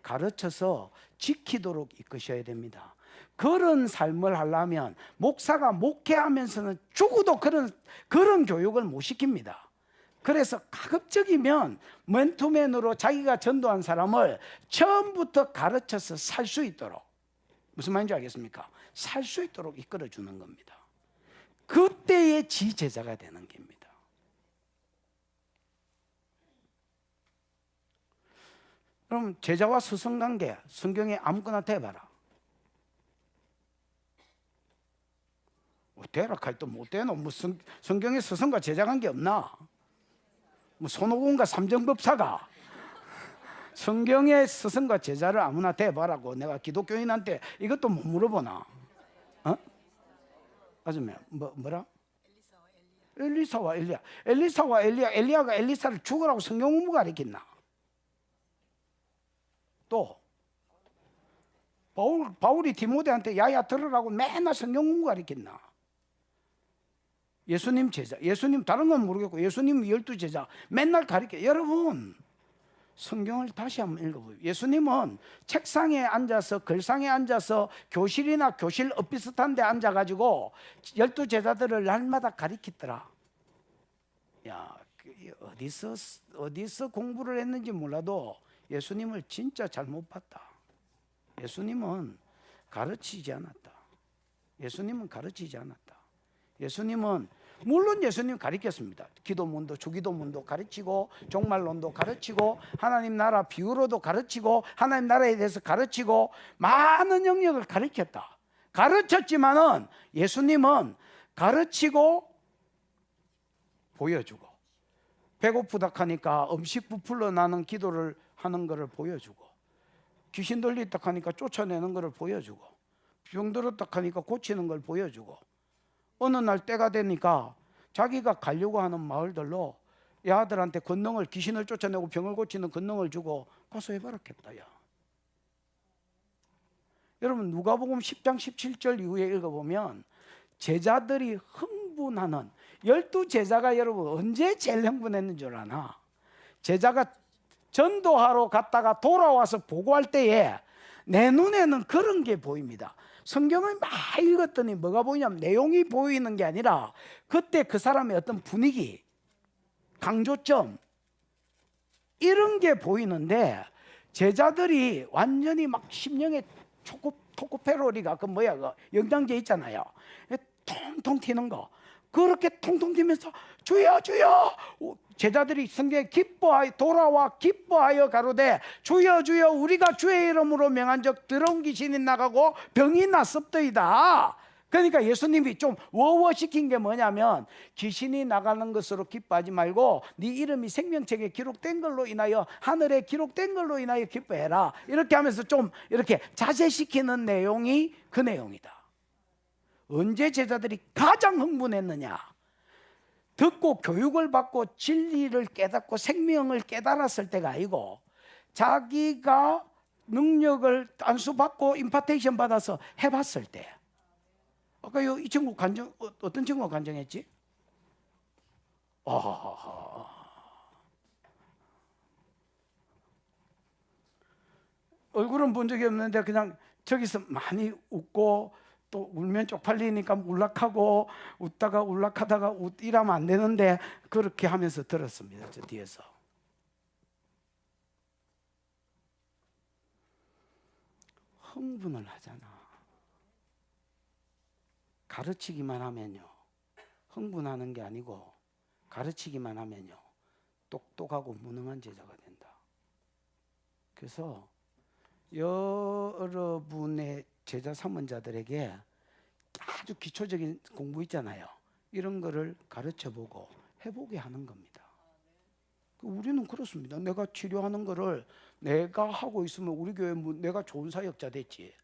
가르쳐서 지키도록 이끄셔야 됩니다. 그런 삶을 하려면 목사가 목회하면서는 죽어도 그런 교육을 못 시킵니다. 그래서 가급적이면 맨투맨으로 자기가 전도한 사람을 처음부터 가르쳐서 살 수 있도록, 무슨 말인지 알겠습니까? 살 수 있도록 이끌어 주는 겁니다. 그때의 지제자가 되는 겁니다. 그럼 제자와 스승관계 성경에 아무거나 대봐라. 대라 할때 못 대노. 무슨 성경에 스승과 제자 관계 없나? 뭐 손오공과 삼정법사가 성경의 스승과 제자를 아무나 대봐라고 내가 기독교인한테 이것도 못 물어보나? 아줌마 뭐라? 엘리사와 엘리야. 엘리사와 엘리야가 엘리사를 죽으라고 성경 공부 가르쳤나? 또 바울이 디모데한테 야야 들으라고 맨날 성경 공부 가르쳤나? 예수님 제자, 예수님 다른 건 모르겠고 예수님 12제자 맨날 가르쳐. 여러분 성경을 다시 한번 읽어보세요. 예수님은 책상에 앉아서 글상에 앉아서 교실이나 교실 엇비슷한 데 앉아가지고 12제자들을 날마다 가르치더라. 야, 어디서 공부를 했는지 몰라도 예수님을 진짜 잘못 봤다. 예수님은 가르치지 않았다. 예수님은 가르치지 않았다. 예수님은 물론 예수님 가르쳤습니다. 기도문도 주기도문도 가르치고 종말론도 가르치고 하나님 나라 비유로도 가르치고 하나님 나라에 대해서 가르치고 많은 영역을 가르쳤다. 가르쳤지만은 예수님은 가르치고 보여주고 배고프다 하니까 음식 부풀러 나는 기도를 하는 것을 보여주고 귀신 들리다 하니까 쫓아내는 것을 보여주고 병 들었다 하니까 고치는 걸 보여주고 어느 날 때가 되니까 자기가 가려고 하는 마을들로 야들한테 권능을 귀신을 쫓아내고 병을 고치는 권능을 주고 가서 해봐라 했다. 야. 여러분 누가복음 10장 17절 이후에 읽어보면 제자들이 흥분하는 12제자가 여러분 언제 제일 흥분했는 줄 아나? 제자가 전도하러 갔다가 돌아와서 보고할 때에 내 눈에는 그런 게 보입니다. 성경을 막 읽었더니 뭐가 보이냐면 내용이 보이는 게 아니라 그때 그 사람의 어떤 분위기, 강조점 이런 게 보이는데 제자들이 완전히 막 심령에 토코페로리가 그 뭐야 그 영장제 있잖아요. 통통 튀는 거 그렇게 통통 튀면서 주여 주여 제자들이 성경에 기뻐하여 돌아와 기뻐하여 가로되 주여 주여 우리가 주의 이름으로 명한 적 더러운 귀신이 나가고 병이 났습더이다. 그러니까 예수님이 좀 워워시킨 게 뭐냐면 귀신이 나가는 것으로 기뻐하지 말고 네 이름이 생명책에 기록된 걸로 인하여 하늘에 기록된 걸로 인하여 기뻐해라. 이렇게 하면서 좀 이렇게 자제시키는 내용이 그 내용이다. 언제 제자들이 가장 흥분했느냐? 듣고 교육을 받고 진리를 깨닫고 생명을 깨달았을 때가 아니고 자기가 능력을 안수받고 임파테이션 받아서 해봤을 때. 아까 이 친구 간증 어떤 친구가 간증했지? 얼굴은 본 적이 없는데 그냥 저기서 많이 웃고 또 울면 쪽팔리니까 울락하고 웃다가 울락하다가 이러면 안 되는데 그렇게 하면서 들었습니다. 저 뒤에서. 흥분을 하잖아. 가르치기만 하면요. 흥분하는 게 아니고 가르치기만 하면요. 똑똑하고 무능한 제자가 된다. 그래서 여러분의 제자 삼원자들에게 아주 기초적인 공부 있잖아요. 이런 거를 가르쳐보고 해보게 하는 겁니다. 우리는 그렇습니다. 내가 치료하는 거를 내가 하고 있으면 우리 교회 내가 좋은 사역자 됐지.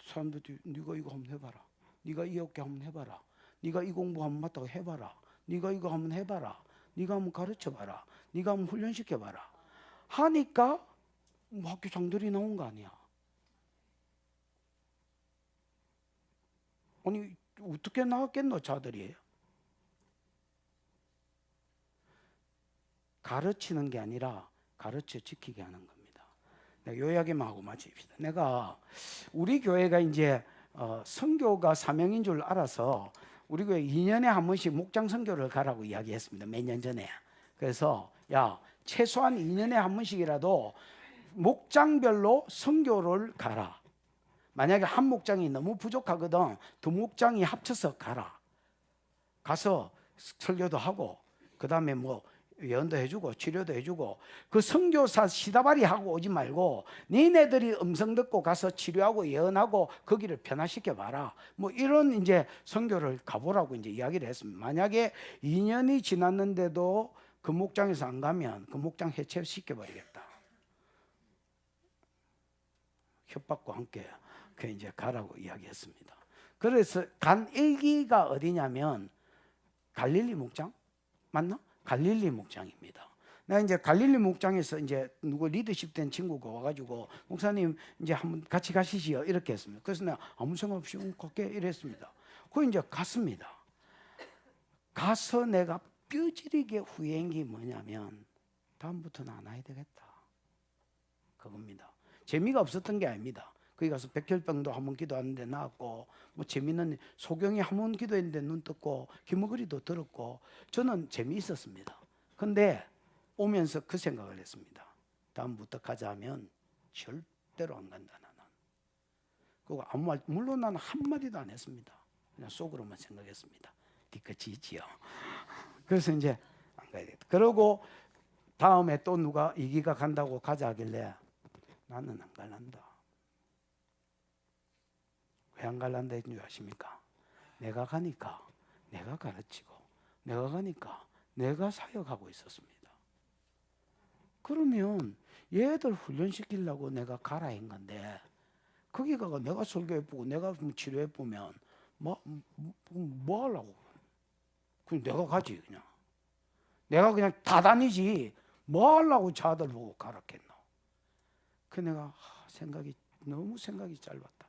사람들이 네가 이거 한번 해봐라. 네가 이 어깨 한번 해봐라. 네가 이 공부 한번 맡다가 해봐라. 네가 이거 한번 해봐라. 네가 한번 가르쳐봐라. 네가 한번 훈련시켜봐라. 하니까 뭐 학교 장들이 나온 거 아니야. 아니 어떻게 나왔겠노 자들이. 가르치는 게 아니라 가르쳐 지키게 하는 겁니다. 요 이야기만 하고 마칩시다. 내가 우리 교회가 이제 선교가 사명인 줄 알아서 우리 교회 2년에 한 번씩 목장 선교를 가라고 이야기했습니다. 몇 년 전에. 그래서 야 최소한 2년에 한 번씩이라도 목장별로 선교를 가라. 만약에 한 목장이 너무 부족하거든 두 목장이 합쳐서 가라. 가서 설교도 하고 그 다음에 뭐 예언도 해주고 치료도 해주고 그 선교사 시다발이 하고 오지 말고 니네들이 음성 듣고 가서 치료하고 예언하고 거기를 변화시켜 봐라. 뭐 이런 이제 선교를 가보라고 이제 이야기를 했습니다. 만약에 2년이 지났는데도 그 목장에서 안 가면 그 목장 해체시켜 버리겠다. 협박과 함께 그 이제 가라고 이야기했습니다. 그래서 간 1기가 어디냐면 갈릴리 목장 맞나? 갈릴리 목장입니다. 나 이제 갈릴리 목장에서 이제 누구 리더십 된 친구가 와가지고 목사님 이제 한번 같이 가시지요 이렇게 했습니다. 그래서 내가 아무 생각 없이 갈게 이랬습니다. 그 이제 갔습니다. 가서 내가 뼈저리게 후회한 게 뭐냐면 다음부터는 안 와야 되겠다 그겁니다. 재미가 없었던 게 아닙니다. 거기 가서 백혈병도 한 번 기도하는데 나았고 뭐 재미는 소경이 한 번 기도했는데 눈 떴고 귀머거리도 들었고 저는 재미있었습니다. 근데 오면서 그 생각을 했습니다. 다음부터 가자 하면 절대로 안 간다 나는. 그리고 아무 말 물론 나는 한마디도 안 했습니다. 그냥 속으로만 생각했습니다. 뒤끝이 있지요. 그래서 이제 안 가야 되겠다. 그러고 다음에 또 누가 이기가 간다고 가자 하길래 나는 안 갈란다. 왜 안 갈란다 했는 줄 아십니까? 내가 가니까 내가 가르치고 내가 가니까 내가 사역하고 있었습니다. 그러면 얘들 훈련시키려고 내가 가라 한 건데 거기 가가 내가 설교해보고 내가 치료해보면 뭐 하려고 그냥 내가 가지 그냥 내가 그냥 다 다니지 뭐 하려고 자들 보고 가라겠노. 그 내가 너무 생각이 짧았다.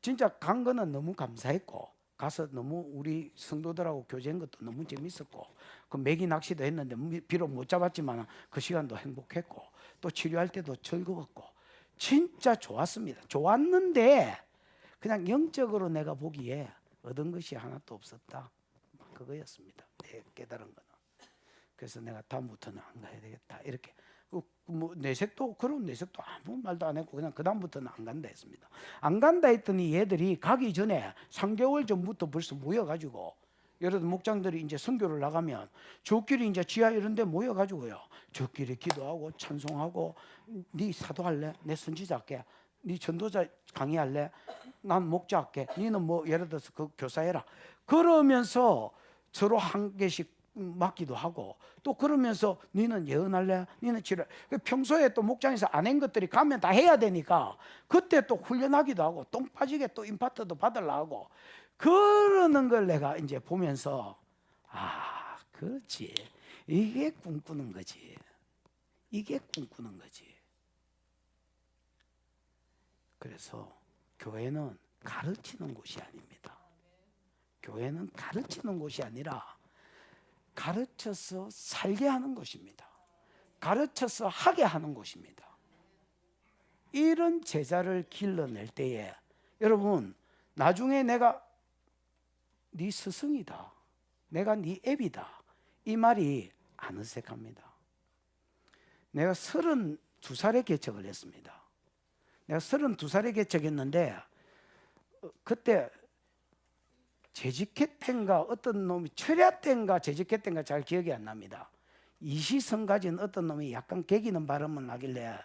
진짜 간 거는 너무 감사했고 가서 너무 우리 성도들하고 교제한 것도 너무 재밌었고 그 메기 낚시도 했는데 비록 못 잡았지만 그 시간도 행복했고 또 치료할 때도 즐거웠고 진짜 좋았습니다. 좋았는데 그냥 영적으로 내가 보기에 얻은 것이 하나도 없었다. 그거였습니다. 내 깨달은 거는. 그래서 내가 다음부터는 안 가야 되겠다. 이렇게 뭐 내색도 그런 내색도 아무 말도 안 했고 그냥 그 다음부터는 안 간다 했습니다. 안 간다 했더니 얘들이 가기 전에 3개월 전부터 벌써 모여가지고 예를 들어 목장들이 이제 선교를 나가면 저끼리 이제 지하 이런 데 모여가지고요. 저끼리 기도하고 찬송하고 네 사도할래? 내 선지자 할게. 네 전도자 강의할래? 난 목자 할게. 너는 뭐 예를 들어서 그 교사해라. 그러면서 서로 한 개씩 맡기도 하고 또 그러면서 너는 예언할래? 너는 치료. 평소에 또 목장에서 안 한 것들이 가면 다 해야 되니까 그때 또 훈련하기도 하고 똥 빠지게 또 임파트도 받으려 하고 그러는 걸 내가 이제 보면서 아 그렇지 이게 꿈꾸는 거지. 이게 꿈꾸는 거지. 그래서 교회는 가르치는 곳이 아닙니다. 교회는 가르치는 곳이 아니라 가르쳐서 살게 하는 곳입니다. 가르쳐서 하게 하는 곳입니다. 이런 제자를 길러낼 때에 여러분 나중에 내가 네 스승이다. 내가 네 애비다. 이 말이 안 어색합니다. 내가 32살에 개척을 했습니다. 내가 32살에 개척했는데 그때 재직했던가 어떤 놈이 철야땐가 재직했던가 잘 기억이 안 납니다. 이시성 가진 어떤 놈이 약간 개기는 발음을 하길래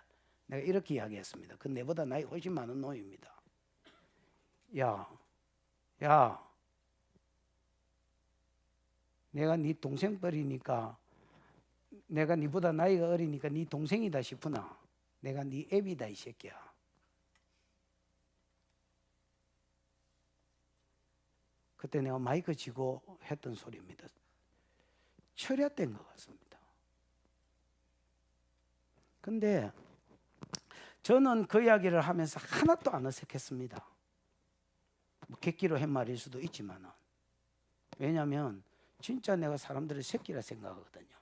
내가 이렇게 이야기했습니다. 그 내보다 나이 훨씬 많은 놈입니다. 야 내가 네 동생 뻘이니까 내가 네보다 나이가 어리니까 네 동생이다 싶으나 내가 네 애비다 이 새끼야. 그때 내가 마이크 쥐고 했던 소리입니다. 철야된 것 같습니다. 근데 저는 그 이야기를 하면서 하나도 안 어색했습니다. 뭐 객기로 한 말일 수도 있지만 왜냐하면 진짜 내가 사람들을 새끼라 생각하거든요.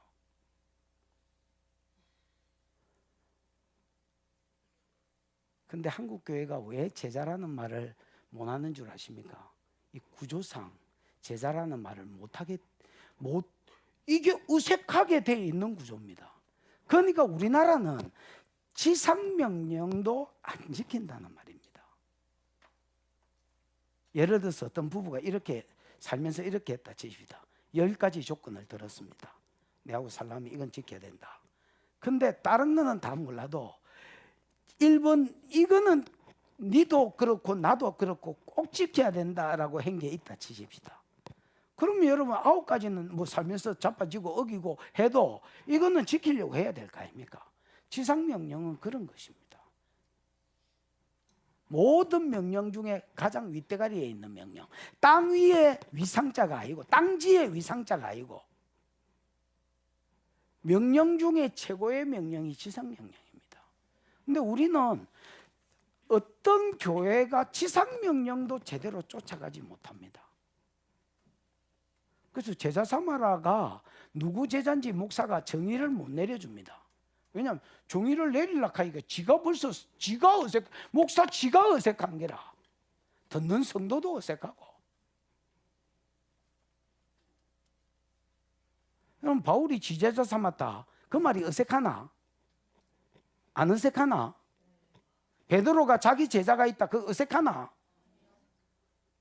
근데 한국 교회가 왜 제자라는 말을 못 하는 줄 아십니까? 이 구조상 제자라는 말을 이게 어색하게 돼 있는 구조입니다. 그러니까 우리나라는 지상명령도 안 지킨다는 말입니다. 예를 들어서 어떤 부부가 이렇게 살면서 이렇게 했다 치십시다. 10가지 조건을 들었습니다. 내하고 살려면 이건 지켜야 된다. 근데 다른 거는 다 몰라도 1번 이거는 니도 그렇고 나도 그렇고 꼭 지켜야 된다라고 한 게 있다 치십시다. 그러면 여러분 9가지는 뭐 살면서 자빠지고 어기고 해도 이거는 지키려고 해야 될 거 아닙니까? 지상명령은 그런 것입니다. 모든 명령 중에 가장 윗대가리에 있는 명령. 땅 위에 위상자가 아니고 땅지의 위상자가 아니고 명령 중에 최고의 명령이 지상명령입니다. 근데 우리는 어떤 교회가 지상명령도 제대로 쫓아가지 못합니다. 그래서 제자 삼아라가 누구 제자인지 목사가 정의를 못 내려줍니다. 왜냐하면 정의를 내리려고 하니까 목사 지가 어색한 게라. 듣는 성도도 어색하고. 그럼 바울이 지제자 삼았다. 그 말이 어색하나? 안 어색하나? 베드로가 자기 제자가 있다. 그 어색하나?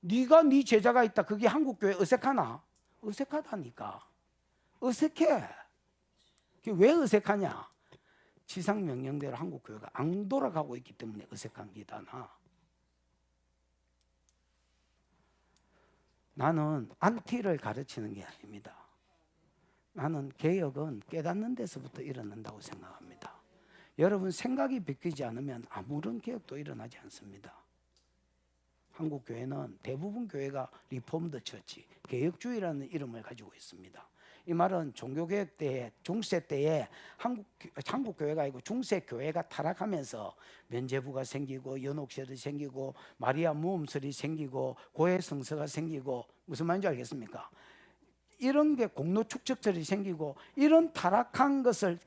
네가 네 제자가 있다. 그게 한국교회 어색하나? 어색하다니까. 어색해. 그게 왜 어색하냐? 지상명령대로 한국교회가 안 돌아가고 있기 때문에 어색한 게다 나. 나는 안티를 가르치는 게 아닙니다. 나는 개혁은 깨닫는 데서부터 일어난다고 생각합니다. 여러분 생각이 바뀌지 않으면 아무런 개혁도 일어나지 않습니다. 한국 교회는 대부분 교회가 리폼드 처치, 개혁주의라는 이름을 가지고 있습니다. 이 말은 종교개혁 때에 중세 때에 한국 교회가 아니고 중세 교회가 타락하면서 면제부가 생기고 연옥설이 생기고 마리아 무음설이 생기고 고해 성서가 생기고 무슨 말인지 알겠습니까? 이런 게 공로 축적설이 생기고 이런 타락한 것을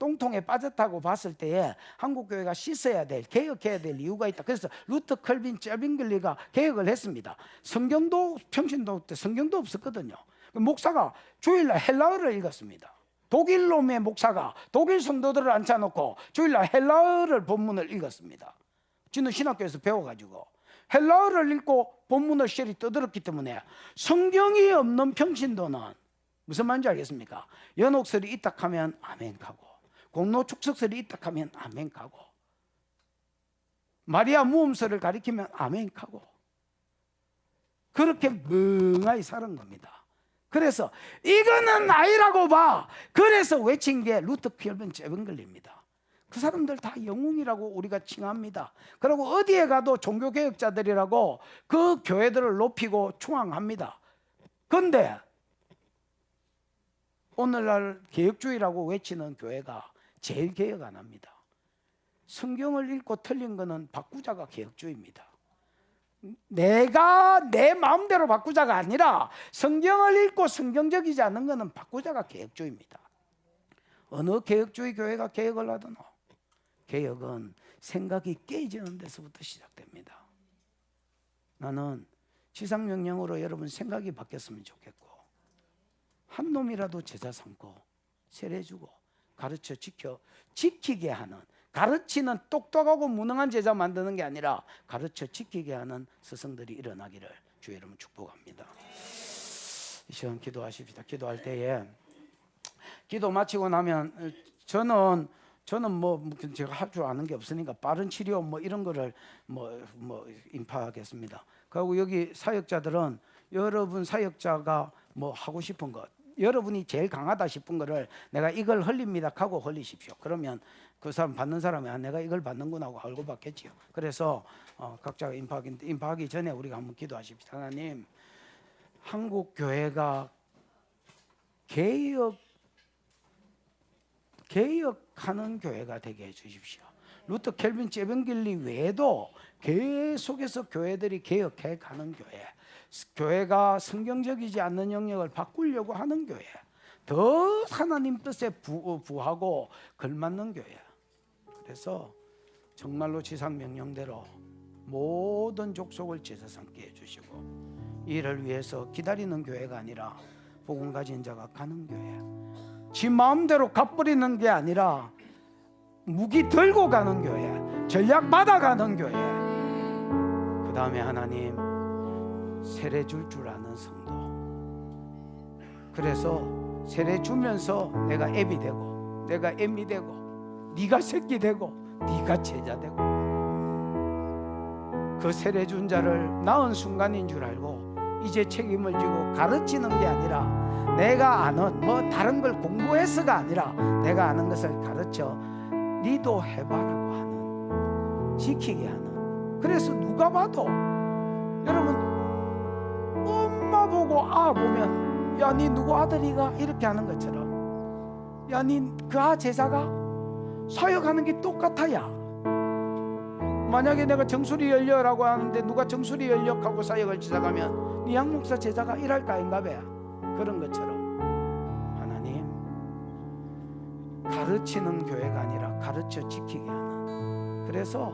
똥통에 빠졌다고 봤을 때에 한국 교회가 씻어야 될, 개혁해야 될 이유가 있다. 그래서 루터 컬빈 쩌빙글리가 개혁을 했습니다. 성경도 평신도 때 성경도 없었거든요. 목사가 주일날 헬라어를 읽었습니다. 독일 놈의 목사가 독일 성도들을 앉혀놓고 주일날 헬라어를 본문을 읽었습니다. 지는 신학교에서 배워가지고 헬라어를 읽고 본문을 시리 떠들었기 때문에 성경이 없는 평신도는 무슨 말인지 알겠습니까? 연옥설이 있다 하면 아멘 가고 공로축석설이 있다 하면 아멘 가고 마리아 무음설을 가리키면 아멘 가고 그렇게 멍하니 사는 겁니다. 그래서 이거는 아니라고 봐. 그래서 외친 게 루터 킬빈 제븐글리입니다. 그 사람들 다 영웅이라고 우리가 칭합니다. 그리고 어디에 가도 종교개혁자들이라고 그 교회들을 높이고 충항합니다. 그런데 오늘날 개혁주의라고 외치는 교회가 제일 개혁 안 합니다. 성경을 읽고 틀린 거는 바꾸자가 개혁주의입니다. 내가 내 마음대로 바꾸자가 아니라 성경을 읽고 성경적이지 않은 것은 바꾸자가 개혁주의입니다. 어느 개혁주의 교회가 개혁을 하더노? 개혁은 생각이 깨지는 데서부터 시작됩니다. 나는 지상명령으로 여러분 생각이 바뀌었으면 좋겠고 한 놈이라도 제자 삼고 세례주고 가르쳐 지키게 하는, 가르치는 똑똑하고 무능한 제자 만드는 게 아니라 가르쳐 지키게 하는 스승들이 일어나기를 주 여러분 축복합니다. 이 시간 기도하십시다. 기도할 때에 기도 마치고 나면 저는 뭐 제가 할 줄 아는 게 없으니까 빠른 치료 뭐 이런 거를 뭐 인파하겠습니다. 그리고 여기 사역자들은 여러분 사역자가 뭐 하고 싶은 것, 여러분이 제일 강하다 싶은 거를 내가 이걸 흘립니다 하고 흘리십시오. 그러면 그 사람 받는 사람이 내가 이걸 받는구나 하고 알고 받겠지요. 그래서 각자가 인파하기 전에 우리가 한번 기도하십시다. 하나님, 한국 교회가 개혁하는 교회가 되게 해주십시오. 루터 켈빈 제병길리 외에도 계속해서 교회들이 개혁해 가는 교회, 교회가 성경적이지 않는 영역을 바꾸려고 하는 교회, 더 하나님 뜻에 부하고 걸맞는 교회. 그래서 정말로 지상 명령대로 모든 족속을 제사 삼게 해주시고 이를 위해서 기다리는 교회가 아니라 복음 가진 자가 가는 교회, 지 마음대로 갚버리는 게 아니라 무기 들고 가는 교회, 전략 받아가는 교회. 그 다음에 하나님, 세례 줄 아는 성도. 그래서 세례 주면서 내가 애비 되고 내가 애미 되고 네가 새끼 되고 네가 제자 되고 그 세례 준 자를 낳은 순간인 줄 알고 이제 책임을 지고 가르치는 게 아니라 내가 아는 뭐 다른 걸 공부해서가 아니라 내가 아는 것을 가르쳐 니도 해봐라고 하는, 지키게 하는. 그래서 누가 봐도 여러분 엄마 보고 아 보면 야 니 누구 아들이가 이렇게 하는 것처럼 야, 니 그 제자가 사역하는 게 똑같아야. 만약에 내가 정수리 열려라고 하는데 누가 정수리 열려하고 사역을 시작하면 니 양목사 제자가 일할까 아닌가 봐. 그런 것처럼 하나님 가르치는 교회가 아니라 가르쳐 지키게 하는. 그래서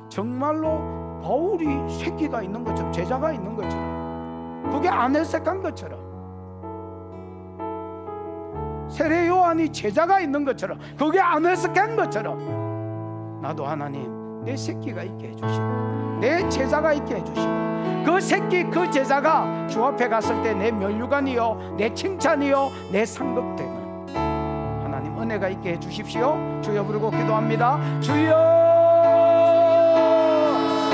정말로 바울이 새끼가 있는 것처럼, 제자가 있는 것처럼, 그게 아네색한 것처럼, 세례 요한이 제자가 있는 것처럼, 그게 아네색한 것처럼, 나도 하나님 내 새끼가 있게 해주시고 내 제자가 있게 해주시고, 그 새끼 그 제자가 주 앞에 갔을 때 내 면류관이요, 내 칭찬이요, 내 상급되는 하나님 은혜가 있게 해주십시오. 주여 부르고 기도합니다. 주여.